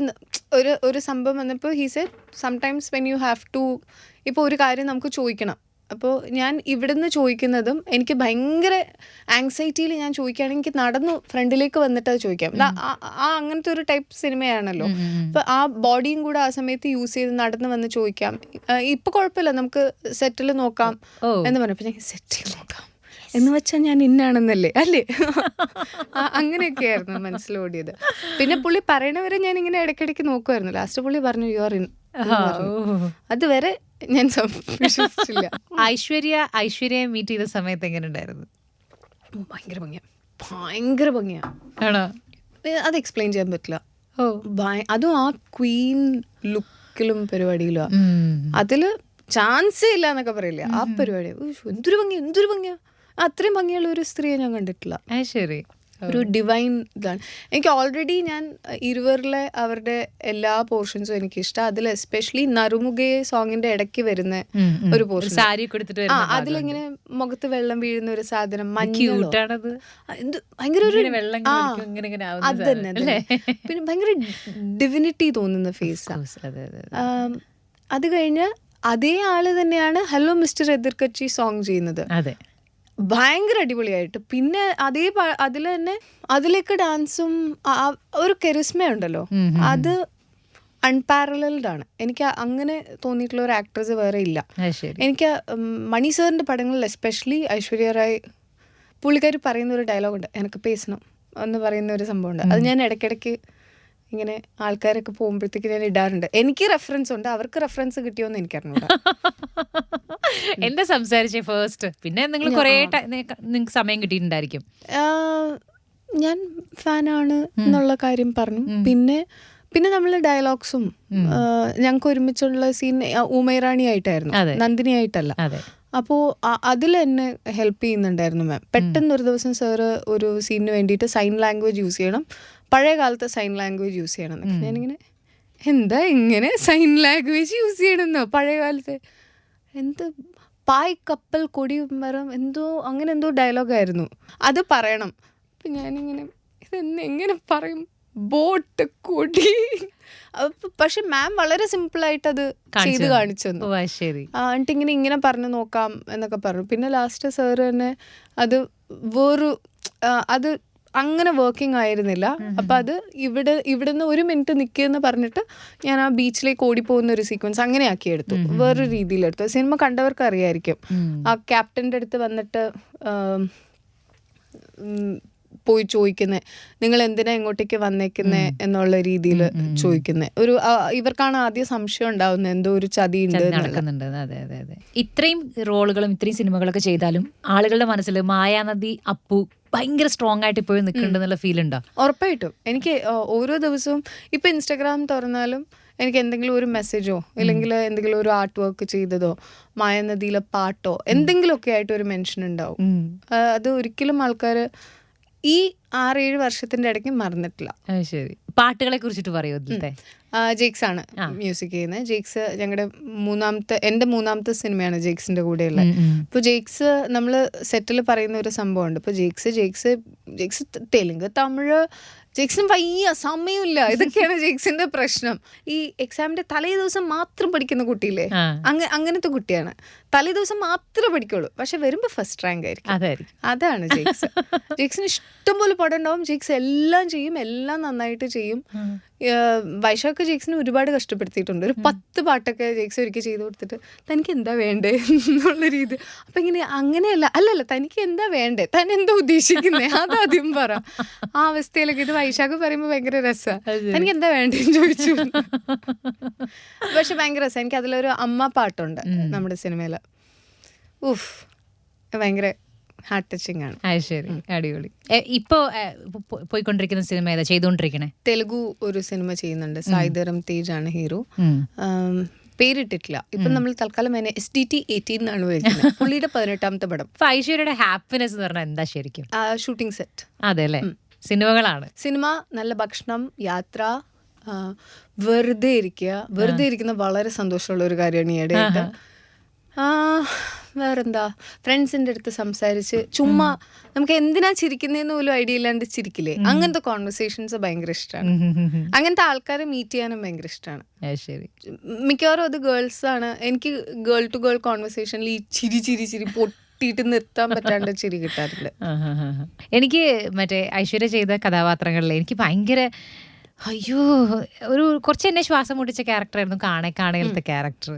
ഒരു സംഭവം വന്നപ്പോൾ he said sometimes when you have to, ഇപ്പോൾ ഒരു കാര്യം നമുക്ക് ചോദിക്കണം, അപ്പോൾ ഞാൻ ഇവിടുന്ന് ചോദിക്കുന്നതും എനിക്ക് ഭയങ്കര ആങ്സൈറ്റിയിൽ ഞാൻ ചോദിക്കുകയാണെങ്കിൽ എനിക്ക് നടന്നു ഫ്രണ്ടിലേക്ക് വന്നിട്ട് അത് ചോദിക്കാം. അങ്ങനത്തെ ഒരു ടൈപ്പ് സിനിമയാണല്ലോ. അപ്പോൾ ആ ബോഡിയും കൂടെ ആ സമയത്ത് യൂസ് ചെയ്ത് നടന്ന് വന്ന് ചോദിക്കാം. ഇപ്പൊ കുഴപ്പമില്ല, നമുക്ക് സെറ്റിൽ നോക്കാം എന്ന് പറഞ്ഞപ്പോൾ ഞാൻ സെറ്റിൽ നോക്കാം എന്ന് വെച്ചാൽ ഞാൻ ഇന്നാണെന്നല്ലേ അല്ലേ. അങ്ങനെയൊക്കെയായിരുന്നു മനസ്സിലോടിയത്. പിന്നെ പുള്ളി പറയണവരെ ഞാൻ ഇങ്ങനെ ഇടയ്ക്കിടയ്ക്ക് നോക്കുമായിരുന്നു. ലാസ്റ്റ് പുള്ളി പറഞ്ഞു യു ആർ ഇൻ. അതുവരെ ഞാൻ വിശ്വസിച്ചില്ല. ഐശ്വര്യ മീറ്റ് ചെയ്ത സമയത്ത് എങ്ങനെ ഉണ്ടായിരുന്നു? ഭയങ്കര ഭംഗിയാ. ആണോ? അത് എക്സ്പ്ലെയിൻ ചെയ്യാൻ പറ്റില്ല. അതും ആ ക്വീൻ ലുക്കിലും പരിപാടിയിലും അതില് ചാൻസേ ഇല്ല എന്നൊക്കെ പറയില്ല. ആ പരിപാടി എന്തൊരു ഭംഗിയാ. അത്രയും ഭംഗിയുള്ള ഒരു സ്ത്രീയെ ഞാൻ കണ്ടിട്ടില്ല. ശരി. ഒരു ഡിവൈൻ ഇതാണ്. എനിക്ക് ഓൾറെഡി ഞാൻ ഇരുവരിലെ അവരുടെ എല്ലാ പോർഷൻസും എനിക്ക് ഇഷ്ടം. അതിൽ എസ്പെഷ്യലി നറുമുഖേ സോങ്ങിന്റെ ഇടയ്ക്ക് വരുന്ന ഒരു പോർഷൻ, അതിലിങ്ങനെ മുഖത്ത് വെള്ളം വീഴുന്ന ഒരു സാധനം, ഭയങ്കര ഒരു അത് തന്നെ. പിന്നെ ഭയങ്കര ഡിവിനിറ്റി തോന്നുന്ന ഫേസ്. അത് കഴിഞ്ഞ് അതേ ആള് തന്നെയാണ് ഹലോ മിസ്റ്റർ എതിർക്കച്ചി സോങ് ചെയ്യുന്നത്. ഭയങ്കര അടിപൊളിയായിട്ട്. പിന്നെ അതിൽ തന്നെ അതിലേക്ക് ഡാൻസും ഒരു കെറിസ്മ ഉണ്ടല്ലോ, അത് അൺപാരലൽഡ് ആണ്. എനിക്ക് അങ്ങനെ തോന്നിയിട്ടുള്ള ഒരു ആക്ട്രസ് വേറെ ഇല്ല. എനിക്ക് മണി സാറിൻ്റെ പടങ്ങളിൽ എസ്പെഷ്യലി ഐശ്വര്യ റായ് പുള്ളിക്കാർ പറയുന്ന ഒരു ഡയലോഗ് ഉണ്ട്, എനിക്ക് പേസണം എന്ന് പറയുന്ന ഒരു സംഭവം ഉണ്ട്. അത് ഞാൻ ഇടയ്ക്കിടയ്ക്ക് ഇങ്ങനെ ആൾക്കാരൊക്കെ പോകുമ്പോഴത്തേക്ക് ഞാൻ ഇടാറുണ്ട്. എനിക്ക് റെഫറൻസ് ഉണ്ട്, അവർക്ക് റെഫറൻസ് കിട്ടിയോന്ന് എനിക്കറിഞ്ഞൂടാ. എന്താ സംസാരിച്ചേ ഫസ്റ്റ്? പിന്നെ നിങ്ങൾ കുറേ നിങ്ങൾക്ക് സമയം കിട്ടിയിട്ടുണ്ടായിരിക്കും. ഞാൻ ഫാനാണ് എന്നുള്ള കാര്യം പറഞ്ഞു. പിന്നെ നമ്മൾ ഡയലോഗ്സും ഞങ്ങൾക്ക് ഒരുമിച്ചുള്ള സീൻ ഉമൈറാണി ആയിട്ടായിരുന്നു, നന്ദിനി ആയിട്ടല്ല. അപ്പോൾ അതിൽ എന്നെ ഹെൽപ്പ് ചെയ്യുന്നുണ്ടായിരുന്നു മാം. പെട്ടെന്ന് ഒരു ദിവസം സാറ് ഒരു സീനിന് വേണ്ടിയിട്ട് സൈൻ ലാംഗ്വേജ് യൂസ് ചെയ്യണം, പഴയ കാലത്തെ സൈൻ ലാംഗ്വേജ് യൂസ് ചെയ്യണം എന്നൊക്കെ. ഞാനിങ്ങനെ എന്താ ഇങ്ങനെ സൈൻ ലാംഗ്വേജ് യൂസ് ചെയ്യണമെന്നോ, പഴയ കാലത്തെ എന്ത് പായ് കപ്പൽ കൊടി മരം അങ്ങനെ എന്തോ ഡയലോഗായിരുന്നു, അത് പറയണം. അപ്പം ഞാനിങ്ങനെ ഇതെങ്ങനെ പറയും, ബോട്ട് കൊടി. പക്ഷെ മാം വളരെ സിമ്പിളായിട്ട് അത് ചെയ്ത് കാണിച്ചു തന്നു. എന്നിട്ട് ഇങ്ങനെ പറഞ്ഞു നോക്കാം എന്നൊക്കെ പറഞ്ഞു. പിന്നെ ലാസ്റ്റ് സാറ് തന്നെ അത് അത് അങ്ങനെ വർക്കിംഗ് ആയിരുന്നില്ല. അപ്പം അത് ഇവിടുന്ന് 1 മിനിറ്റ് നിൽക്കുമെന്ന് പറഞ്ഞിട്ട് ഞാൻ ആ ബീച്ചിലേക്ക് ഓടിപ്പോകുന്ന ഒരു സീക്വൻസ് അങ്ങനെ ആക്കിയെടുത്തു, വേറൊരു രീതിയിലെടുത്തു. സിനിമ കണ്ടവർക്ക് അറിയായിരിക്കും. ആ ക്യാപ്റ്റൻ്റെ അടുത്ത് വന്നിട്ട് പോയി ചോദിക്കുന്നത്, നിങ്ങൾ എന്തിനാ ഇങ്ങോട്ടേക്ക് വന്നേക്കുന്നേ എന്നുള്ള രീതിയിൽ ചോദിക്കുന്നത്. ഇവർക്കാണ് ആദ്യം സംശയം ഉണ്ടാവുന്നത്, എന്തോ ഒരു ചതി നടക്കുന്നുണ്ട്. അതെ അതെ അതെ. ഇത്രയും റോളുകളും ഇത്രയും സിനിമകളൊക്കെ ചെയ്താലും ആളുകളുടെ മനസ്സിൽ മായാനദി അപ്പു ഭയങ്കര സ്ട്രോങ് ആയിട്ട് ഇപ്പോഴും നിൽക്കുന്നുണ്ടെന്നുള്ള ഫീൽ ഉണ്ടോ? ഉറപ്പായിട്ടും. എനിക്ക് ഓരോ ദിവസവും ഇപ്പം ഇൻസ്റ്റാഗ്രാം തുറന്നാലും എനിക്ക് എന്തെങ്കിലും ഒരു മെസ്സേജോ അല്ലെങ്കിൽ എന്തെങ്കിലും ഒരു ആർട്ട് വർക്ക് ചെയ്തതോ മായാനദിയിലെ പാട്ടോ എന്തെങ്കിലുമൊക്കെ ആയിട്ട് ഒരു മെൻഷൻ ഉണ്ടാവും. അത് ഒരിക്കലും ആൾക്കാർ ഈ 6-7 വർഷത്തിന്റെ ഇടയ്ക്ക് മറന്നിട്ടില്ല. ശരി. പാട്ടുകളെ കുറിച്ചിട്ട് പറയൂ. ജെയ്ക്സ് ആണ് മ്യൂസിക് ചെയ്യുന്നത്. ജെയ്ക്സ് ഞങ്ങളുടെ എൻ്റെ മൂന്നാമത്തെ സിനിമയാണ് ജെയ്ക്സിന്റെ കൂടെയുള്ള. ഇപ്പോൾ ജെയ്ക്സ് നമ്മൾ സെറ്റിൽ പറയുന്ന ഒരു സംഭവമുണ്ട്. ഇപ്പോൾ ജെയ്ക്സ് തെലുങ്ക്, തമിഴ്, ജെയ്ക്സിന് വയ്യ, സമയമില്ല. ഇതൊക്കെയാണ് ജെയ്ക്സിന്റെ പ്രശ്നം. ഈ എക്സാമിന്റെ തലേ ദിവസം മാത്രം പഠിക്കുന്ന കുട്ടിയില്ലേ, അങ്ങനത്തെ കുട്ടിയാണ്. തലേ ദിവസം മാത്രമേ പഠിക്കുള്ളൂ, പക്ഷെ വരുമ്പോൾ ഫസ്റ്റ് റാങ്ക് ആയിരിക്കും. അതാണ് ജെയ്ക്സ്. ജെയ്ക്സിന് ഇഷ്ടംപോലെ പടം ഉണ്ടാവും. ജെയ്ക്സ് എല്ലാം ചെയ്യും, എല്ലാം നന്നായിട്ട് ചെയ്യും. വൈശാഖ് ജെയ്ക്സിനെ ഒരുപാട് കഷ്ടപ്പെടുത്തിയിട്ടുണ്ട്. ഒരു 10 പാട്ടൊക്കെ ജെയ്ക്സ് ഒരിക്കൽ ചെയ്ത് കൊടുത്തിട്ട് തനിക്ക് എന്താ വേണ്ടേ എന്നുള്ള രീതി. അപ്പം ഇങ്ങനെ അങ്ങനെയല്ല, അല്ലല്ല തനിക്ക് എന്താ വേണ്ടേ, താൻ എന്താ ഉദ്ദേശിക്കുന്നേ അതാദ്യം പറ. ആ അവസ്ഥയിലൊക്കെ ഇത് വൈശാഖ് പറയുമ്പോൾ ഭയങ്കര രസമാണ്. തനിക്ക് എന്താ വേണ്ടേന്ന് ചോദിച്ചു. പക്ഷെ ഭയങ്കര രസം. എനിക്ക് അതിലൊരു അമ്മ പാട്ടുണ്ട് നമ്മുടെ സിനിമയിൽ. ഭയങ്കര ഹാർട്ട് ടച്ചിങ് ആണ്. ശരി, അടിപൊളി. ഇപ്പോ പോയിക്കൊണ്ടിരിക്കുന്ന സിനിമ ഏതാ ചെയ്തുകൊണ്ടിരിക്കണേ? തെലുഗു ഒരു സിനിമ ചെയ്യുന്നുണ്ട്. സായിധരം തേജ് ആണ് ഹീറോ. പേരിട്ടിട്ടില്ല. ഇപ്പൊ നമ്മൾ തൽക്കാലം SDT 18 എന്നാണ് വിളിക്കുന്നത്. പുള്ളിയുടെ 18ാമത്തെ പടം. ഐശ്വര്യയുടെ ഹാപ്പിനെസ് എന്ന് പറഞ്ഞാൽ എന്താ ശരിക്കും? Shooting set. അതെ അല്ലേ? സിനിമകളാണ്. സിനിമ, നല്ല ഭക്ഷണം, യാത്ര, വെറുതെ ഇരിക്കുന്ന വളരെ സന്തോഷമുള്ള ഒരു കാര്യമാണ് ഈയിടെയായിട്ട്. വേറെന്താ, ഫ്രണ്ട്സിൻ്റെ അടുത്ത് സംസാരിച്ച് ചുമ്മാ നമുക്ക് എന്തിനാ ചിരിക്കുന്നതെന്ന് പോലും ഐഡിയ ഇല്ലാണ്ട് ചിരിക്കില്ലേ, അങ്ങനത്തെ കോൺവെർസേഷൻസ് ഭയങ്കര ഇഷ്ടമാണ്. അങ്ങനത്തെ ആൾക്കാരെ മീറ്റ് ചെയ്യാനും ഭയങ്കര ഇഷ്ടമാണ്. ശരി. മിക്കവാറും അത് ഗേൾസ് ആണ്. എനിക്ക് ഗേൾ ടു ഗേൾ കോൺവെർസേഷനിൽ ഈ ചിരി പൊട്ടിയിട്ട് നിർത്താൻ പറ്റാണ്ട് ചിരി കിട്ടാറുണ്ട്. എനിക്ക് മറ്റേ ഐശ്വര്യ ചെയ്ത കഥാപാത്രങ്ങളിൽ എനിക്ക് ഭയങ്കര അയ്യോ കുറച്ച് എന്നെ ശ്വാസം മുട്ടിച്ച ക്യാരക്ടറായിരുന്നു കാണേലത്തെ ക്യാരക്ടർ.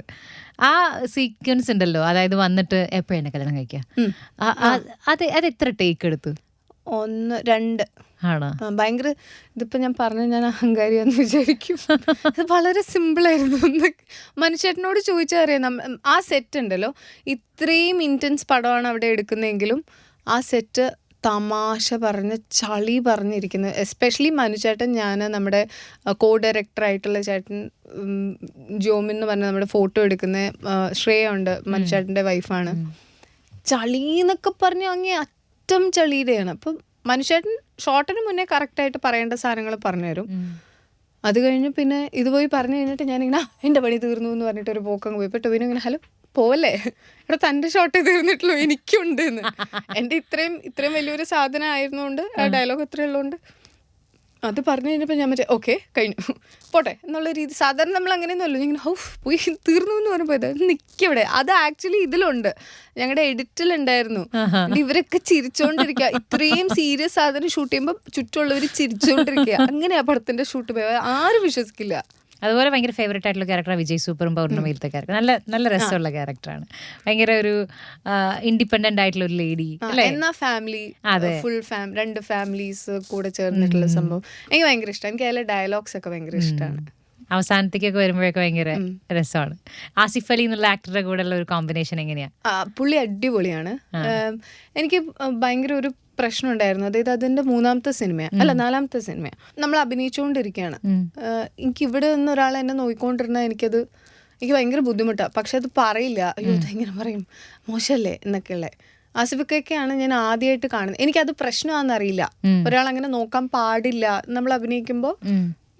ആ സീക്വൻസ് ഉണ്ടല്ലോ, അതായത് വന്നിട്ട് എപ്പോഴും എന്നെ കല്യാണം കഴിക്കുക, അത് എത്ര ടേക്ക് എടുത്തു? 1 2 ആണോ? ഭയങ്കര ഇതിപ്പോൾ ഞാൻ പറഞ്ഞ ഞാൻ അഹങ്കാരിയാന്ന് വിചാരിക്കും. അത് വളരെ സിമ്പിളായിരുന്നു. ഒന്ന് മനുഷ്യേട്ടനോട് ചോദിച്ചാൽ അറിയാം. ആ സെറ്റ് ഉണ്ടല്ലോ, ഇത്രയും ഇൻറ്റൻസ് പടമാണ് അവിടെ എടുക്കുന്നതെങ്കിലും ആ സെറ്റ് തമാശ പറഞ്ഞ് ചളി പറഞ്ഞിരിക്കുന്നത്. എസ്പെഷ്യലി മനുചേട്ടൻ, ഞാൻ നമ്മുടെ കോ ഡയറക്ടറായിട്ടുള്ള ചേട്ടൻ ജോമിൻ എന്ന് പറഞ്ഞ നമ്മുടെ ഫോട്ടോ എടുക്കുന്ന ശ്രേയ ഉണ്ട്, മനുചേട്ടൻ്റെ വൈഫാണ്. ചളി എന്നൊക്കെ പറഞ്ഞ് അങ്ങേ അറ്റം ചളിയുടെയാണ്. അപ്പം മനുചേട്ടൻ ഷോട്ടിന് മുന്നേ കറക്റ്റായിട്ട് പറയേണ്ട സാധനങ്ങൾ പറഞ്ഞു തരും. അത് കഴിഞ്ഞ് പിന്നെ ഇത് പോയി പറഞ്ഞു കഴിഞ്ഞിട്ട് ഞാനിങ്ങനെ എൻ്റെ പണി തീർന്നു എന്ന് പറഞ്ഞിട്ട് ഒരു പോക്കങ്ങ് പോയി. ഇപ്പോൾ ടൊവിനോ ഇങ്ങനെ ഹലോ പോലെ ഇവിടെ തൻ്റെ ഷോട്ട് തീർന്നിട്ടുള്ളൂ, എനിക്കുണ്ട് എന്ന്. എൻ്റെ ഇത്രയും വലിയൊരു സാധനം ആയിരുന്നുകൊണ്ട് ആ ഡയലോഗ് ഇത്രയും ഉള്ളതുകൊണ്ട് അത് പറഞ്ഞു കഴിഞ്ഞപ്പോൾ ഞാൻ മറ്റേ ഓക്കെ കഴിഞ്ഞു പോട്ടെ എന്നുള്ള രീതി. സാധാരണ നമ്മൾ അങ്ങനെയൊന്നുമല്ലോ, ഇങ്ങനെ പോയി തീർന്നു എന്ന് പറയുമ്പോൾ ഇത് നിൽക്കവിടെ. അത് ആക്ച്വലി ഇതിലുണ്ട്, ഞങ്ങളുടെ എഡിറ്റിലുണ്ടായിരുന്നു. ഇവരൊക്കെ ചിരിച്ചോണ്ടിരിക്കുക, ഇത്രയും സീരിയസ് സാധനം ഷൂട്ട് ചെയ്യുമ്പോൾ ചുറ്റുമുള്ളവർ ചിരിച്ചോണ്ടിരിക്കുക. അങ്ങനെയാ പടത്തിന്റെ ഷൂട്ട് പോയത്, ആരും വിശ്വസിക്കില്ല. അതുപോലെ ഭയങ്കര ഫേവറേറ്റ് ആയിട്ടുള്ള ക്യാരക്ടറാണ് വിജയ് സൂപ്പറും പൗർണമിയിലത്തെ ക്യാരക്ടർ. നല്ല രസമുള്ള ക്യാരക്ടറാണ്. ഭയങ്കര ഒരു ഇൻഡിപെൻഡന്റ് ആയിട്ടുള്ള ഒരു ലേഡി എന്നാ ഫാമിലി, ഫുൾ 2 ഫാമിലീസ് കൂടെ ചേർന്നിട്ടുള്ള സംഭവം എനിക്ക് ഭയങ്കര ഇഷ്ടമാണ്. എനിക്ക് അതിലെ ഡയലോഗ്സ് ഒക്കെ ഭയങ്കര ഇഷ്ടമാണ്. അവസാനത്തേക്കൊക്കെ വരുമ്പോഴൊക്കെ ഭയങ്കര രസമാണ്. ആസിഫ് അലി എന്നുള്ള ആക്ടറുടെ കൂടെ ഉള്ള ഒരു കോമ്പിനേഷൻ എങ്ങനെയാ? പുള്ളി അടിപൊളിയാണ്. എനിക്ക് ഭയങ്കര ഒരു പ്രശ്നം ഉണ്ടായിരുന്നു. അതായത് അതിന്റെ 3ാമത്തെ സിനിമയാണ്, അല്ല 4ാമത്തെ സിനിമയാണ്. നമ്മൾ അഭിനയിച്ചുകൊണ്ടിരിക്കുകയാണ്. എനിക്ക് ഇവിടെ നിന്ന് ഒരാൾ എന്നെ നോക്കിക്കൊണ്ടിരുന്നാൽ എനിക്ക് ഭയങ്കര ബുദ്ധിമുട്ടാണ്. പക്ഷെ അത് പറയില്ല, അയ്യോ ഇതെങ്ങനെ പറയും, മോശമല്ലേ എന്നൊക്കെയുള്ള. ആസിഫൊക്കെയാണ് ഞാൻ ആദ്യമായിട്ട് കാണുന്നത്. എനിക്കത് പ്രശ്നമാണെന്നറിയില്ല. ഒരാൾ അങ്ങനെ നോക്കാൻ പാടില്ല. നമ്മൾ അഭിനയിക്കുമ്പോൾ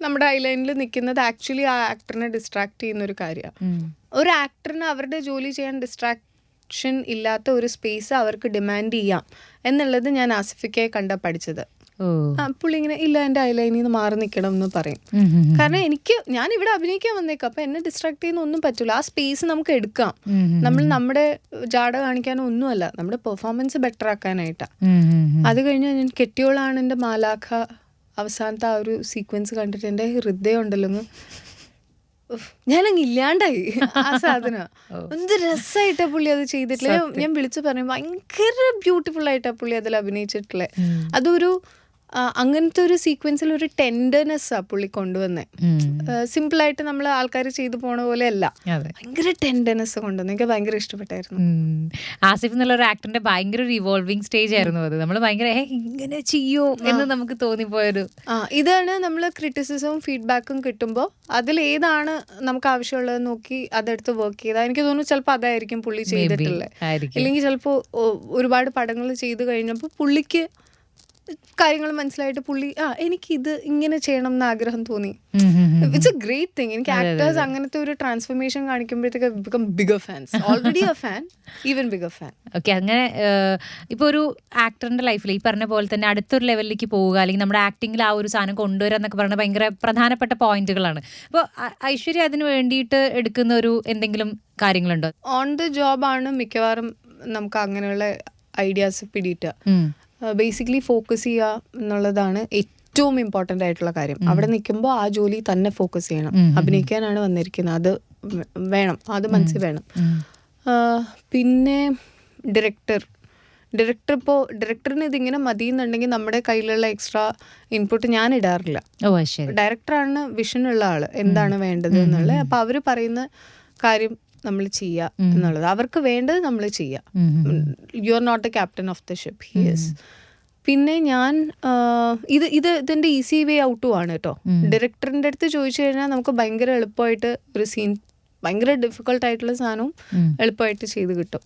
നമ്മുടെ ഐലൈനിൽ നിൽക്കുന്നത് ആക്ച്വലി ആ ആക്ടറിനെ ഡിസ്ട്രാക്ട് ചെയ്യുന്ന ഒരു കാര്യമാണ്. ഒരു ആക്ടറിന് അവരുടെ ജോലി ചെയ്യാൻ ഡിസ്ട്രാക്ഷൻ ഇല്ലാത്ത ഒരു സ്പേസ് അവർക്ക് ഡിമാൻഡ് ചെയ്യാം എന്നുള്ളത് ഞാൻ ആസിഫിക്കെ കണ്ട പഠിച്ചത്. പുള്ളി ഇങ്ങനെ ഇല്ല എൻ്റെ ഐലൈനിൽ നിന്ന് മാറി നിൽക്കണം എന്ന് പറയും. കാരണം ഞാൻ ഇവിടെ അഭിനയിക്കാൻ വന്നേക്കാം, അപ്പൊ എന്നെ ഡിസ്ട്രാക്ട് ചെയ്യുന്ന ഒന്നും പറ്റൂല. ആ സ്പേസ് നമുക്ക് എടുക്കാം. നമ്മൾ നമ്മുടെ ജാട കാണിക്കാനോ ഒന്നുമല്ല, നമ്മുടെ പെർഫോമൻസ് ബെറ്റർ ആക്കാനായിട്ടാ. അത് കഴിഞ്ഞ് ഞാൻ കെട്ടിയോളാണ് എൻ്റെ മാലാഖ അവസാനത്തെ ആ ഒരു സീക്വൻസ് കണ്ടിട്ട് എൻ്റെ ഹൃദയം ഉണ്ടല്ലോ ഞാനങ്ങ് ഇല്ലാണ്ടായി. ആ സാധനം എന്ത് രസമായിട്ടാ പുള്ളി അത് ചെയ്തിട്ടില്ല. ഞാൻ വിളിച്ചു പറഞ്ഞു ഭയങ്കര ബ്യൂട്ടിഫുൾ ആയിട്ടാ പുള്ളി അതിൽ അഭിനയിച്ചിട്ടുള്ളത്. അതൊരു അങ്ങനത്തെ ഒരു സീക്വൻസിൽ ഒരു ടെൻഡർനെസ്സാ പുള്ളി കൊണ്ടുവന്നേ. സിമ്പിളായിട്ട് നമ്മൾ ആൾക്കാർ ചെയ്തു പോണ പോലെ അല്ല, ഭയങ്കര ടെൻഡർനെസ് കൊണ്ടുവന്നു. എനിക്ക് ഭയങ്കര ഇഷ്ടപ്പെട്ടായിരുന്നു. ആസിഫ് എന്നുള്ള ഒരു ആക്ടറിന്റെ ഭയങ്കര ഒരു ഇവോൾവിംഗ് സ്റ്റേജ് ആയിരുന്നു അത്. നമ്മൾ ഭയങ്കര ഇങ്ങനെ ചെയ്യോ എന്ന് നമുക്ക് തോന്നിപ്പോയൊരു ഇതാണ്. നമ്മൾ ക്രിറ്റിസിസവും ഫീഡ്ബാക്കും കിട്ടുമ്പോൾ അതിലേതാണ് നമുക്ക് ആവശ്യമുള്ളത് നോക്കി അതെടുത്ത് വർക്ക് ചെയ്താൽ എനിക്ക് തോന്നുന്നു ചിലപ്പോൾ അതായിരിക്കും പുള്ളി ചെയ്തിട്ടുള്ളത്. ഇല്ലെങ്കിൽ ചിലപ്പോൾ ഒരുപാട് പടങ്ങൾ ചെയ്ത് കഴിഞ്ഞപ്പോൾ പുള്ളിക്ക് കാര്യങ്ങൾ മനസ്സിലായിട്ട് പുള്ളി എനിക്ക് ഇത് ഇങ്ങനെ ചെയ്യണം എന്ന് ആഗ്രഹം തോന്നി. It's a great thing. എനിക്ക് ആക്ടേഴ്സ് അങ്ങനത്തെ ഒരു ട്രാൻസ്ഫോർമേഷൻ കാണിക്കുമ്പോഴത്തേക്ക് become bigger fans. Already a fan, even bigger fan. Okay, അങ്ങനെ ഇപ്പോൾ ഒരു ആക്ടറിന്റെ ലൈഫിൽ ഈ പറഞ്ഞ പോലെ തന്നെ അടുത്തൊരു ലെവലിലേക്ക് പോവുക, അല്ലെങ്കിൽ നമ്മുടെ ആക്ടിങ്ങിൽ ആ ഒരു സാധനം കൊണ്ടുവരിക എന്നൊക്കെ പറഞ്ഞാൽ ഭയങ്കര പ്രധാനപ്പെട്ട പോയിന്റുകളാണ്. അപ്പോൾ ഐശ്വര്യ അതിന് വേണ്ടിയിട്ട് എടുക്കുന്ന ഒരു എന്തെങ്കിലും കാര്യങ്ങളുണ്ടോ? ഓൺ ദ ജോബാണ് മിക്കവാറും നമുക്ക് അങ്ങനെയുള്ള ഐഡിയാസ് പിടിയിട്ടുക. ബേസിക്കലി ഫോക്കസ് ചെയ്യുക എന്നുള്ളതാണ് ഏറ്റവും ഇമ്പോർട്ടൻ്റ് ആയിട്ടുള്ള കാര്യം. അവിടെ നിൽക്കുമ്പോൾ ആ ജോലി തന്നെ ഫോക്കസ് ചെയ്യണം. അഭിനയിക്കാനാണ് വന്നിരിക്കുന്നത്, അത് വേണം, അത് മനസ്സിൽ വേണം. പിന്നെ ഡയറക്ടറിന് ഇതിങ്ങനെ മതിയെന്നുണ്ടെങ്കിൽ നമ്മുടെ കയ്യിലുള്ള എക്സ്ട്രാ ഇൻപുട്ട് ഞാൻ ഇടാറില്ല. ഡയറക്ടറാണ് വിഷനുള്ള ആള്, എന്താണ് വേണ്ടത് എന്നുള്ളത്. അപ്പോൾ അവർ പറയുന്ന കാര്യം നമ്മൾ ചെയ്യുക എന്നുള്ളത്, അവർക്ക് വേണ്ടത് നമ്മൾ ചെയ്യുക. You are not the captain of the ship, he is. പിന്നെ ഞാൻ ഇതിൻ്റെ ഈസി വേ ഔട്ടും ആണ് കേട്ടോ. ഡയറക്ടറിൻ്റെ അടുത്ത് ചോദിച്ചു കഴിഞ്ഞാൽ നമുക്ക് ഭയങ്കര എളുപ്പമായിട്ട് ഒരു സീൻ, ഭയങ്കര ഡിഫിക്കൾട്ടായിട്ടുള്ള സാധനവും എളുപ്പമായിട്ട് ചെയ്ത് കിട്ടും.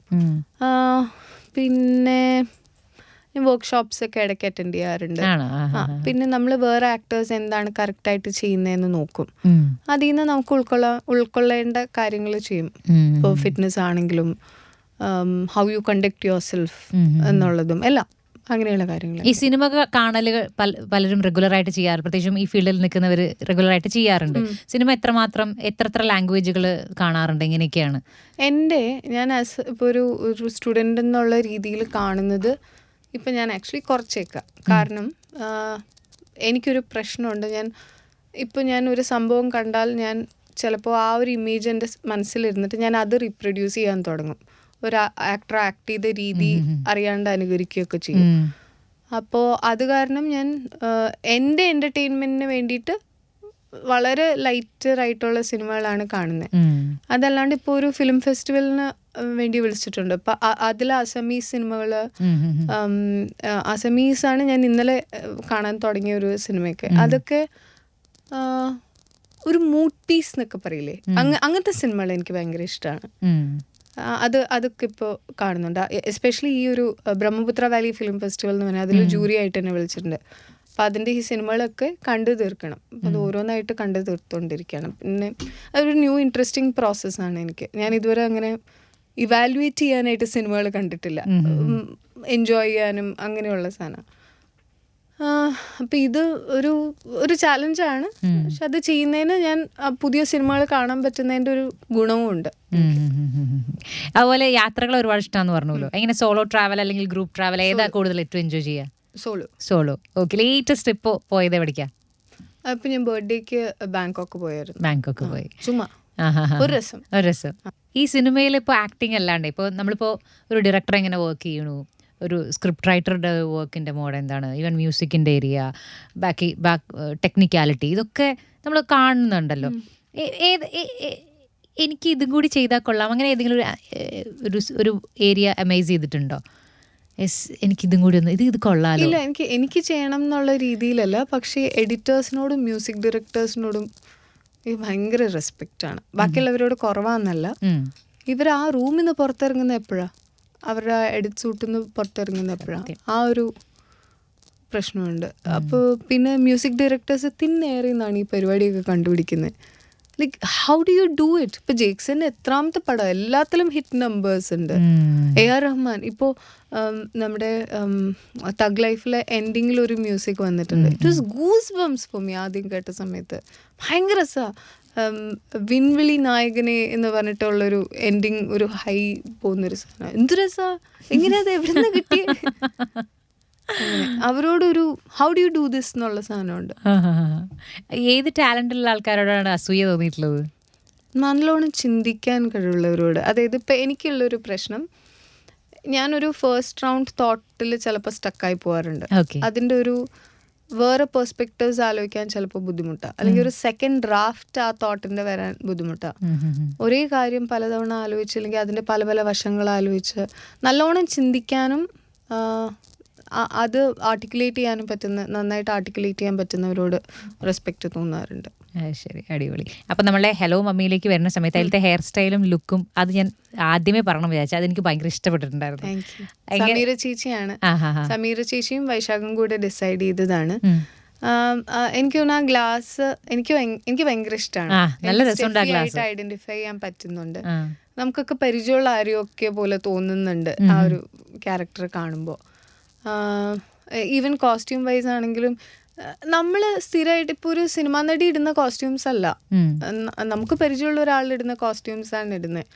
പിന്നെ വർക്ക്ഷോപ്സ് ഒക്കെ ഇടയ്ക്ക് അറ്റൻഡ് ചെയ്യാറുണ്ട്. പിന്നെ നമ്മൾ വേറെ ആക്ടേഴ്സ് എന്താണ് കറക്റ്റായിട്ട് ചെയ്യുന്നതെന്ന് നോക്കും. അതിൽ നിന്ന് നമുക്ക് ഉൾക്കൊള്ളേണ്ട കാര്യങ്ങൾ ചെയ്യും. ഇപ്പോൾ ഫിറ്റ്നസ് ആണെങ്കിലും how you conduct your self എന്നുള്ളതും എല്ലാം അങ്ങനെയുള്ള കാര്യങ്ങൾ. ഈ സിനിമ കാണലുകൾ പലരും റെഗുലറായിട്ട് ചെയ്യാറ്, പ്രത്യേകിച്ചും ഈ ഫീൽഡിൽ നിൽക്കുന്നവർ റെഗുലറായിട്ട് ചെയ്യാറുണ്ട്. സിനിമ എത്ര ലാംഗ്വേജുകൾ കാണാറുണ്ട്? എങ്ങനെയൊക്കെയാണ്? ഞാൻ ഇപ്പോൾ ഒരു സ്റ്റുഡൻ്റ് എന്നുള്ള രീതിയിൽ കാണുന്നത് ഇപ്പം ഞാൻ ആക്ച്വലി കുറച്ചേക്കാം. കാരണം എനിക്കൊരു പ്രശ്നമുണ്ട്. ഞാൻ ഒരു സംഭവം കണ്ടാൽ ഞാൻ ചിലപ്പോൾ ആ ഒരു ഇമേജ് എൻ്റെ മനസ്സിലിരുന്നിട്ട് ഞാൻ അത് റീപ്രൊഡ്യൂസ് ചെയ്യാൻ തുടങ്ങും. ഒരു ആക്ടർ ആക്ട് ചെയ്ത രീതി അറിയാണ്ട് അനുകരിക്കുകയൊക്കെ ചെയ്യും. അപ്പോൾ അത് കാരണം ഞാൻ എൻ്റെ എൻ്റർടൈൻമെൻറ്റിന് വേണ്ടിയിട്ട് വളരെ ലൈറ്റർ ആയിട്ടുള്ള സിനിമകളാണ് കാണുന്നത്. അതല്ലാണ്ട് ഇപ്പോൾ ഒരു ഫിലിം ഫെസ്റ്റിവലിന് വേണ്ടി വിളിച്ചിട്ടുണ്ട്. അപ്പം അതിൽ അസമീസ് സിനിമകൾ, അസമീസാണ് ഞാൻ ഇന്നലെ കാണാൻ തുടങ്ങിയ ഒരു സിനിമയൊക്കെ. അതൊക്കെ ഒരു മൂഡ് പീസ് എന്നൊക്കെ പറയില്ലേ, അങ്ങനത്തെ സിനിമകൾ എനിക്ക് ഭയങ്കര ഇഷ്ടമാണ്. അതൊക്കെ ഇപ്പോൾ കാണുന്നുണ്ട്. എസ്പെഷ്യലി ഈ ഒരു ബ്രഹ്മപുത്ര വാലി ഫിലിം ഫെസ്റ്റിവൽ എന്ന് പറഞ്ഞാൽ അതിൽ ജൂറി ആയിട്ട് തന്നെ വിളിച്ചിട്ടുണ്ട്. അപ്പം അതിൻ്റെ ഈ സിനിമകളൊക്കെ കണ്ടു തീർക്കണം. അപ്പം അത് ഓരോന്നായിട്ട് കണ്ടു തീർത്തുകൊണ്ടിരിക്കുകയാണ്. പിന്നെ അതൊരു ന്യൂ ഇൻട്രസ്റ്റിംഗ് പ്രോസസ്സാണ് എനിക്ക്. ഞാൻ ഇതുവരെ അങ്ങനെ ഇവാലുവേറ്റ് ചെയ്യാനായിട്ട് സിനിമകൾ കണ്ടിട്ടില്ല. എൻജോയ് ചെയ്യാനും അങ്ങനെയുള്ള സാധനം. അപ്പം ഇത് ഒരു ചാലഞ്ചാണ്. പക്ഷെ അത് ചെയ്യുന്നതിന് ഞാൻ പുതിയ സിനിമകൾ കാണാൻ പറ്റുന്നതിൻ്റെ ഒരു ഗുണവും ഉണ്ട്. അതുപോലെ യാത്രകൾ ഒരുപാട് ഇഷ്ടമാണെന്ന് പറഞ്ഞല്ലോ. എങ്ങനെ സോളോ ട്രാവൽ അല്ലെങ്കിൽ ഗ്രൂപ്പ് ട്രാവൽ, ഏതാ കൂടുതൽ ഏറ്റവും എൻജോയ് ചെയ്യുക? സോളോ. ഓക്കെ. ലേറ്റസ്റ്റ് ട്രിപ്പ് പോയത് എവിടേക്കാ? അപ്പം ഞാൻ ബർത്ത്ഡേക്ക് ബാങ്കോക്ക് പോയായിരുന്നു. ബാങ്കോക്ക് പോയി. ചുമ്മാ ഒരു രസം. ഈ സിനിമയിൽ ഇപ്പോൾ ആക്ടിങ് അല്ലാണ്ട് ഇപ്പോൾ നമ്മളിപ്പോൾ ഒരു ഡയറക്ടർ എങ്ങനെ വർക്ക് ചെയ്യണു, ഒരു സ്ക്രിപ്റ്റ് റൈറ്ററുടെ വർക്കിൻ്റെ മോഡ് എന്താണ്, ഈവൻ മ്യൂസിക്കിൻ്റെ ഏരിയ, ബാക്ക് ടെക്നിക്കാലിറ്റി, ഇതൊക്കെ നമ്മൾ കാണുന്നുണ്ടല്ലോ. എനിക്ക് ഇതും കൂടി ചെയ്താൽ കൊള്ളാം, അങ്ങനെ ഏതെങ്കിലും ഒരു ഏരിയ അമേസ് ചെയ്തിട്ടുണ്ടോ? എനിക്കിതും കൂടി ഒന്ന് ഇത് കൊള്ളാലോ. ഇല്ല, എനിക്ക് ചെയ്യണം എന്നുള്ള രീതിയിലല്ല. പക്ഷേ എഡിറ്റേഴ്സിനോടും മ്യൂസിക് ഡയറക്ടേഴ്സിനോടും ഭയങ്കര റെസ്പെക്റ്റാണ്. ബാക്കിയുള്ളവരോട് കുറവാന്നല്ല. ഇവർ ആ റൂമിൽ നിന്ന് പുറത്തിറങ്ങുന്ന എപ്പോഴാണ്, അവരുടെ എഡിറ്റ് സൂട്ടിൽ നിന്ന് പുറത്തിറങ്ങുന്ന എപ്പോഴാണ്, ആ ഒരു പ്രശ്നമുണ്ട്. അപ്പോൾ പിന്നെ മ്യൂസിക് ഡയറക്ടേഴ്സ് തിന്നേറിയെന്നാണ് ഈ പരിപാടിയൊക്കെ കണ്ടുപിടിക്കുന്നത്. Like how do you do it? ഇപ്പോൾ ജേക്സന്റെ എത്രാമത്തെ പടം, എല്ലാത്തിലും ഹിറ്റ് നമ്പേഴ്സ് ഉണ്ട്. AR റഹ്മാൻ ഇപ്പോൾ നമ്മുടെ തഗ് ലൈഫിലെ എൻഡിങ്ങിൽ ഒരു മ്യൂസിക് വന്നിട്ടുണ്ട്. It was goose bumps for me. ആദ്യം കേട്ട സമയത്ത് ഭയങ്കര രസമാണ്. വിൻവിളി നായകനെ എന്ന് പറഞ്ഞിട്ടുള്ളൊരു എൻഡിങ്, ഒരു ഹൈ പോകുന്നൊരു സാധനം. എന്ത് രസമാണ്! എങ്ങനെയാ അത് എവിടെ നിന്ന് കിട്ടിയ? അവരോടൊരു how do you do this എന്നുള്ള സാധനമുണ്ട്. ഏത് ടാലന്റുള്ള ആൾക്കാരോടാണ് അസൂയ തോന്നിയിട്ടുള്ളത്? നല്ലോണം ചിന്തിക്കാൻ കഴിവുള്ളവരോട്. അതായത് ഇപ്പം എനിക്കുള്ളൊരു പ്രശ്നം, ഞാനൊരു ഫസ്റ്റ് റൗണ്ട് തോട്ടിൽ ചിലപ്പോൾ സ്റ്റക്കായി പോകാറുണ്ട്. അതിൻ്റെ ഒരു വേറെ പെർസ്പെക്റ്റീവ്സ് ആലോചിക്കാൻ ചിലപ്പോൾ ബുദ്ധിമുട്ടാണ്, അല്ലെങ്കിൽ ഒരു സെക്കൻഡ് ഡ്രാഫ്റ്റ് ആ തോട്ടിൻ്റെ വരാൻ ബുദ്ധിമുട്ടാണ്. ഒരേ കാര്യം പലതവണ ആലോചിച്ചില്ലെങ്കിൽ അതിൻ്റെ പല പല വശങ്ങൾ ആലോചിച്ച് നല്ലോണം ചിന്തിക്കാനും അത് ആർട്ടിക്കുലേറ്റ് ചെയ്യാനും നന്നായിട്ട് ആർട്ടിക്കുലേറ്റ് ചെയ്യാൻ പറ്റുന്നവരോട് റെസ്പെക്റ്റ് തോന്നാറുണ്ട്. ശരി, അടിപൊളി. അപ്പം നമ്മളെ ഹലോ മമ്മിയിലേക്ക് വരുന്ന സമയത്ത് അതിലത്തെ ഹെയർ സ്റ്റൈലും ലുക്കും അത് ഞാൻ ആദ്യമേ പറയണം വിചാരിച്ചു. അതെനിക്ക് ഭയങ്കര ഇഷ്ടപ്പെട്ടിട്ടുണ്ടായിരുന്നു. സമീര ചേച്ചിയാണ്. സമീര ചേച്ചിയും വൈശാഖും കൂടെ ഡിസൈഡ് ചെയ്തതാണ്. എനിക്ക് തോന്നുന്നു ആ ഗ്ലാസ് എനിക്ക് ഭയങ്കര ഇഷ്ടമാണ്. ഐഡന്റിഫൈ ചെയ്യാൻ പറ്റുന്നുണ്ട്. നമുക്കൊക്കെ പരിചയമുള്ള ആരെയൊക്കെ പോലെ തോന്നുന്നുണ്ട് ആ ഒരു ക്യാരക്ടർ കാണുമ്പോൾ. ഈവൻ കോസ്റ്റ്യൂം വൈസ് ആണെങ്കിലും നമ്മൾ സ്ഥിരമായിട്ട് ഇപ്പോൾ ഒരു സിനിമാ നടി ഇടുന്ന കോസ്റ്റ്യൂംസ് അല്ല, നമുക്ക് പരിചയമുള്ള ഒരാളിടുന്ന കോസ്റ്റ്യൂംസ് ആണ് ഇടുന്നത്.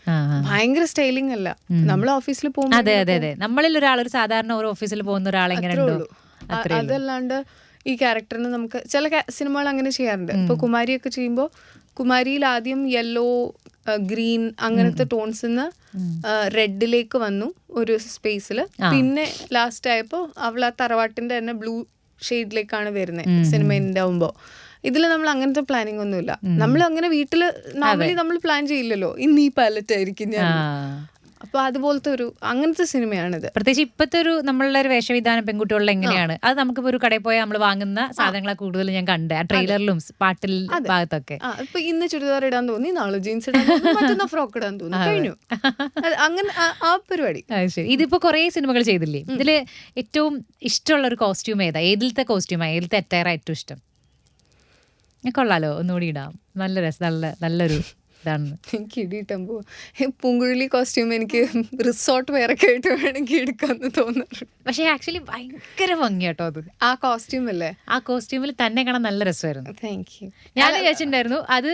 ഭയങ്കര സ്റ്റൈലിംഗ് അല്ല. നമ്മൾ ഓഫീസിൽ പോകുമ്പോൾ നമ്മളിൽ ഒരാൾ, ഒരു സാധാരണ ഒരു ഓഫീസിൽ പോകുന്ന ഒരാളെങ്ങനെ ഉള്ളൂ. അതല്ലാണ്ട് ഈ ക്യാരക്ടറിന് നമുക്ക് ചില സിനിമകൾ അങ്ങനെ ചെയ്യാറുണ്ട്. ഇപ്പോൾ കുമാരിയൊക്കെ ചെയ്യുമ്പോൾ കുമാരിയിൽ ആദ്യം യെല്ലോ, ഗ്രീൻ അങ്ങനത്തെ ടോൺസിന്ന് റെഡിലേക്ക് വന്നു ഒരു സ്പേസിൽ. പിന്നെ ലാസ്റ്റ് ആയപ്പോൾ അവൾ ആ തറവാട്ടിന്റെ തന്നെ ബ്ലൂ ഷെയ്ഡിലേക്കാണ് വരുന്നത് സിനിമ ഉണ്ടാവുമ്പോൾ. ഇതിൽ നമ്മൾ അങ്ങനത്തെ പ്ലാനിങ് ഒന്നുമില്ല. നമ്മൾ അങ്ങനെ വീട്ടില് നോർമലി നമ്മൾ പ്ലാൻ ചെയ്യില്ലല്ലോ, ഇന്ന് ഈ പാലറ്റ് ആയിരിക്കും ഞാൻ. അപ്പൊ അതുപോലത്തെ അങ്ങനത്തെ സിനിമയാണിത്. പ്രത്യേകിച്ച് ഇപ്പത്തെ ഒരു നമ്മളുടെ ഒരു വേഷവിധാനം പെൺകുട്ടികളിൽ എങ്ങനെയാണ്, അത് നമുക്കിപ്പോ ഒരു കടയിൽ പോയാൽ നമ്മൾ വാങ്ങുന്ന സാധനങ്ങളെ കൂടുതൽ ഞാൻ കണ്ട് ആ ട്രെയിലറിലും പാട്ടിൽ ഭാഗത്തൊക്കെ. ഇപ്പൊ ഇന്ന് ചുരിദാർ ഇടാൻ തോന്നി, നാളെ ജീൻസ് ഇടാൻ തോന്നി, മറ്റന്നാ ഫ്രോക്ക് ഇടാൻ തോന്നി, കഴിഞ്ഞു. അങ്ങനെ ആ പരിപാടി. ശരി. ഇതിപ്പോ കുറെ സിനിമകൾ ചെയ്തില്ലേ, ഇതില് ഏറ്റവും ഇഷ്ടമുള്ള ഒരു കോസ്റ്റ്യൂം ഏതാ? ഏതിലത്തെ കോസ്റ്റ്യൂമാ, ഏതിലത്തെ അറ്റയറാ ഏറ്റവും ഇഷ്ടം? കൊള്ളാലോ, ഒന്നുകൂടി ഇടാം. നല്ല രസം, നല്ലൊരു ഇതാണ്. എനിക്ക് ഇടിയിട്ടാൻ പോവാ. പൂങ്കുഴലി കോസ്റ്റ്യൂം എനിക്ക് റിസോർട്ട് വെയറൊക്കെ ആയിട്ട് വേണമെങ്കിൽ എടുക്കാമെന്ന് തോന്നുന്നു. പക്ഷേ ആക്ച്വലി ഭയങ്കര ഭംഗിയാട്ടോ അത്. ആ കോസ്റ്റ്യൂം അല്ലേ? ആ കോസ്റ്റ്യൂമിൽ തന്നെ കാണാൻ നല്ല രസമായിരുന്നു. Thank you. ഞാൻ വിചാരിച്ചിട്ടുണ്ടായിരുന്നു അത്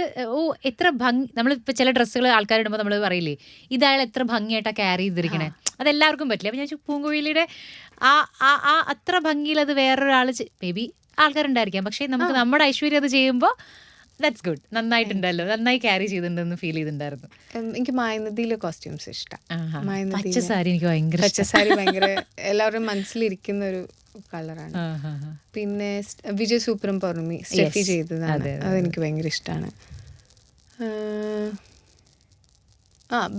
എത്ര ഭംഗി, നമ്മളിപ്പോൾ ചില ഡ്രസ്സുകൾ ആൾക്കാരിടുമ്പോൾ നമ്മൾ പറയില്ലേ ഇതയാൾ എത്ര ഭംഗിയായിട്ടാണ് ക്യാരി ചെയ്തിരിക്കണേ, അതെല്ലാവർക്കും പറ്റില്ല. അപ്പം ഞാൻ പൂങ്കുഴലിയുടെ ആ ആ അത്ര ഭംഗിയിൽ അത് വേറൊരാൾ മേ ബി ആൾക്കാരുണ്ടായിരിക്കാം, പക്ഷേ നമുക്ക് നമ്മുടെ ഐശ്വര്യം അത് ചെയ്യുമ്പോൾ ദാറ്റ്സ് ഗുഡ്, നന്നായിട്ടുണ്ടല്ലോ, നന്നായി ക്യാരി ചെയ്തിട്ടുണ്ടെന്ന് ഫീൽ ചെയ്തിട്ടുണ്ടായിരുന്നു. എനിക്ക് മായനദിയിലെ കോസ്റ്റ്യൂംസ് ഇഷ്ടം. പച്ച സാരി എനിക്ക് ഭയങ്കര പച്ചസാരി ഭയങ്കര എല്ലാവരുടെയും മനസ്സിലിരിക്കുന്ന ഒരു കളറാണ്. പിന്നെ വിജയ് സൂപ്പറും പൗർണമി സ്റ്റെഫി ചെയ്തതാണ്, അതെനിക്ക് ഭയങ്കര ഇഷ്ടമാണ്.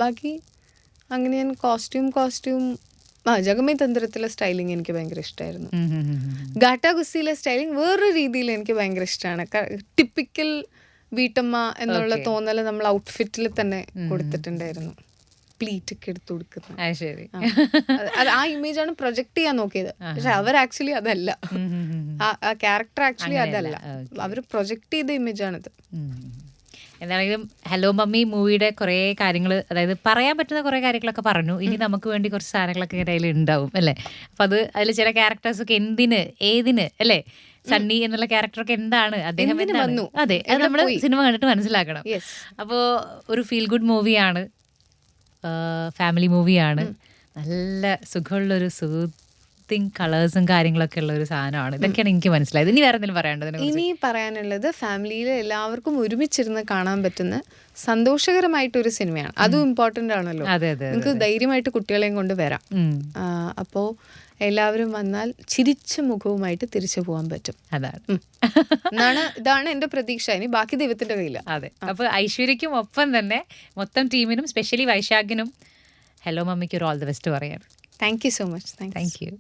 ബാക്കി അങ്ങനെ ഞാൻ കോസ്റ്റ്യൂം ജഗമേ തന്ത്രത്തിലെ സ്റ്റൈലിങ് എനിക്ക് ഭയങ്കര ഇഷ്ടമായിരുന്നു. ഗാട്ടാ ഗുസ്തിയിലെ സ്റ്റൈലിങ് വേറൊരു രീതിയിൽ എനിക്ക് ഭയങ്കര ഇഷ്ടമാണ്. ടിപ്പിക്കൽ വീട്ടമ്മ എന്നുള്ള തോന്നൽ നമ്മൾ ഔട്ട്ഫിറ്റിൽ തന്നെ കൊടുത്തിട്ടുണ്ടായിരുന്നു. പ്ലീറ്റ് ഒക്കെ എടുത്തു കൊടുക്കുന്നത് ആ ഇമേജ് ആണ് പ്രൊജക്ട് ചെയ്യാൻ നോക്കിയത്. പക്ഷെ അവർ ആക്ച്വലി അതല്ല, ആ ക്യാരക്ടർ ആക്ച്വലി അതല്ല, അവർ പ്രൊജക്ട് ചെയ്ത ഇമേജ് ആണിത്. എന്താണെങ്കിലും ഹലോ മമ്മി മൂവിയുടെ കുറേ കാര്യങ്ങൾ, അതായത് പറയാൻ പറ്റുന്ന കുറേ കാര്യങ്ങളൊക്കെ പറഞ്ഞു. ഇനി നമുക്ക് വേണ്ടി കുറച്ച് സാധനങ്ങളൊക്കെ അതിൽ ഉണ്ടാവും അല്ലേ? അപ്പം അതിൽ ചില ക്യാരക്ടേഴ്സൊക്കെ എന്തിന് ഏതിന് അല്ലേ, സണ്ണി എന്നുള്ള ക്യാരക്ടറൊക്കെ എന്താണ്, അദ്ദേഹം വന്നു, അതെ അത് നമ്മൾ സിനിമ കണ്ടിട്ട് മനസ്സിലാക്കണം. അപ്പോൾ ഒരു ഫീൽ ഗുഡ് മൂവിയാണ്, ഫാമിലി മൂവിയാണ്, നല്ല സുഖമുള്ളൊരു കളേഴ്സും കാര്യങ്ങളൊക്കെ ഉള്ള ഒരു സാധനമാണ്. ഇതൊക്കെയാണ് എനിക്ക് മനസ്സിലായത്. ഇനി വേറെ എന്തെങ്കിലും പറയാനുണ്ടോ? ഇനി പറയാനുള്ളത് ഫാമിലിയിൽ എല്ലാവർക്കും ഒരുമിച്ചിരുന്ന് കാണാൻ പറ്റുന്ന സന്തോഷകരമായിട്ടൊരു സിനിമയാണ്. അതും ഇമ്പോർട്ടൻ്റ് ആണല്ലോ. നിങ്ങൾക്ക് ധൈര്യമായിട്ട് കുട്ടികളെയും കൊണ്ട് വരാം. അപ്പോൾ എല്ലാവരും വന്നാൽ ചിരിച്ച മുഖവുമായിട്ട് തിരിച്ചു പോകാൻ പറ്റും. ഇതാണ് എൻ്റെ പ്രതീക്ഷ. ഇനി ബാക്കി ദൈവത്തിന്റെ കയ്യില്ല. അതെ. അപ്പോൾ ഐശ്വര്യക്കും ഒപ്പം തന്നെ മൊത്തം ടീമിനും സ്പെഷ്യലി വൈശാഖിനും ഹലോ മമ്മിക്ക് ഒരു ഓൾ ദി ബെസ്റ്റ് പറയാണ്. Thank you so much. Thank you.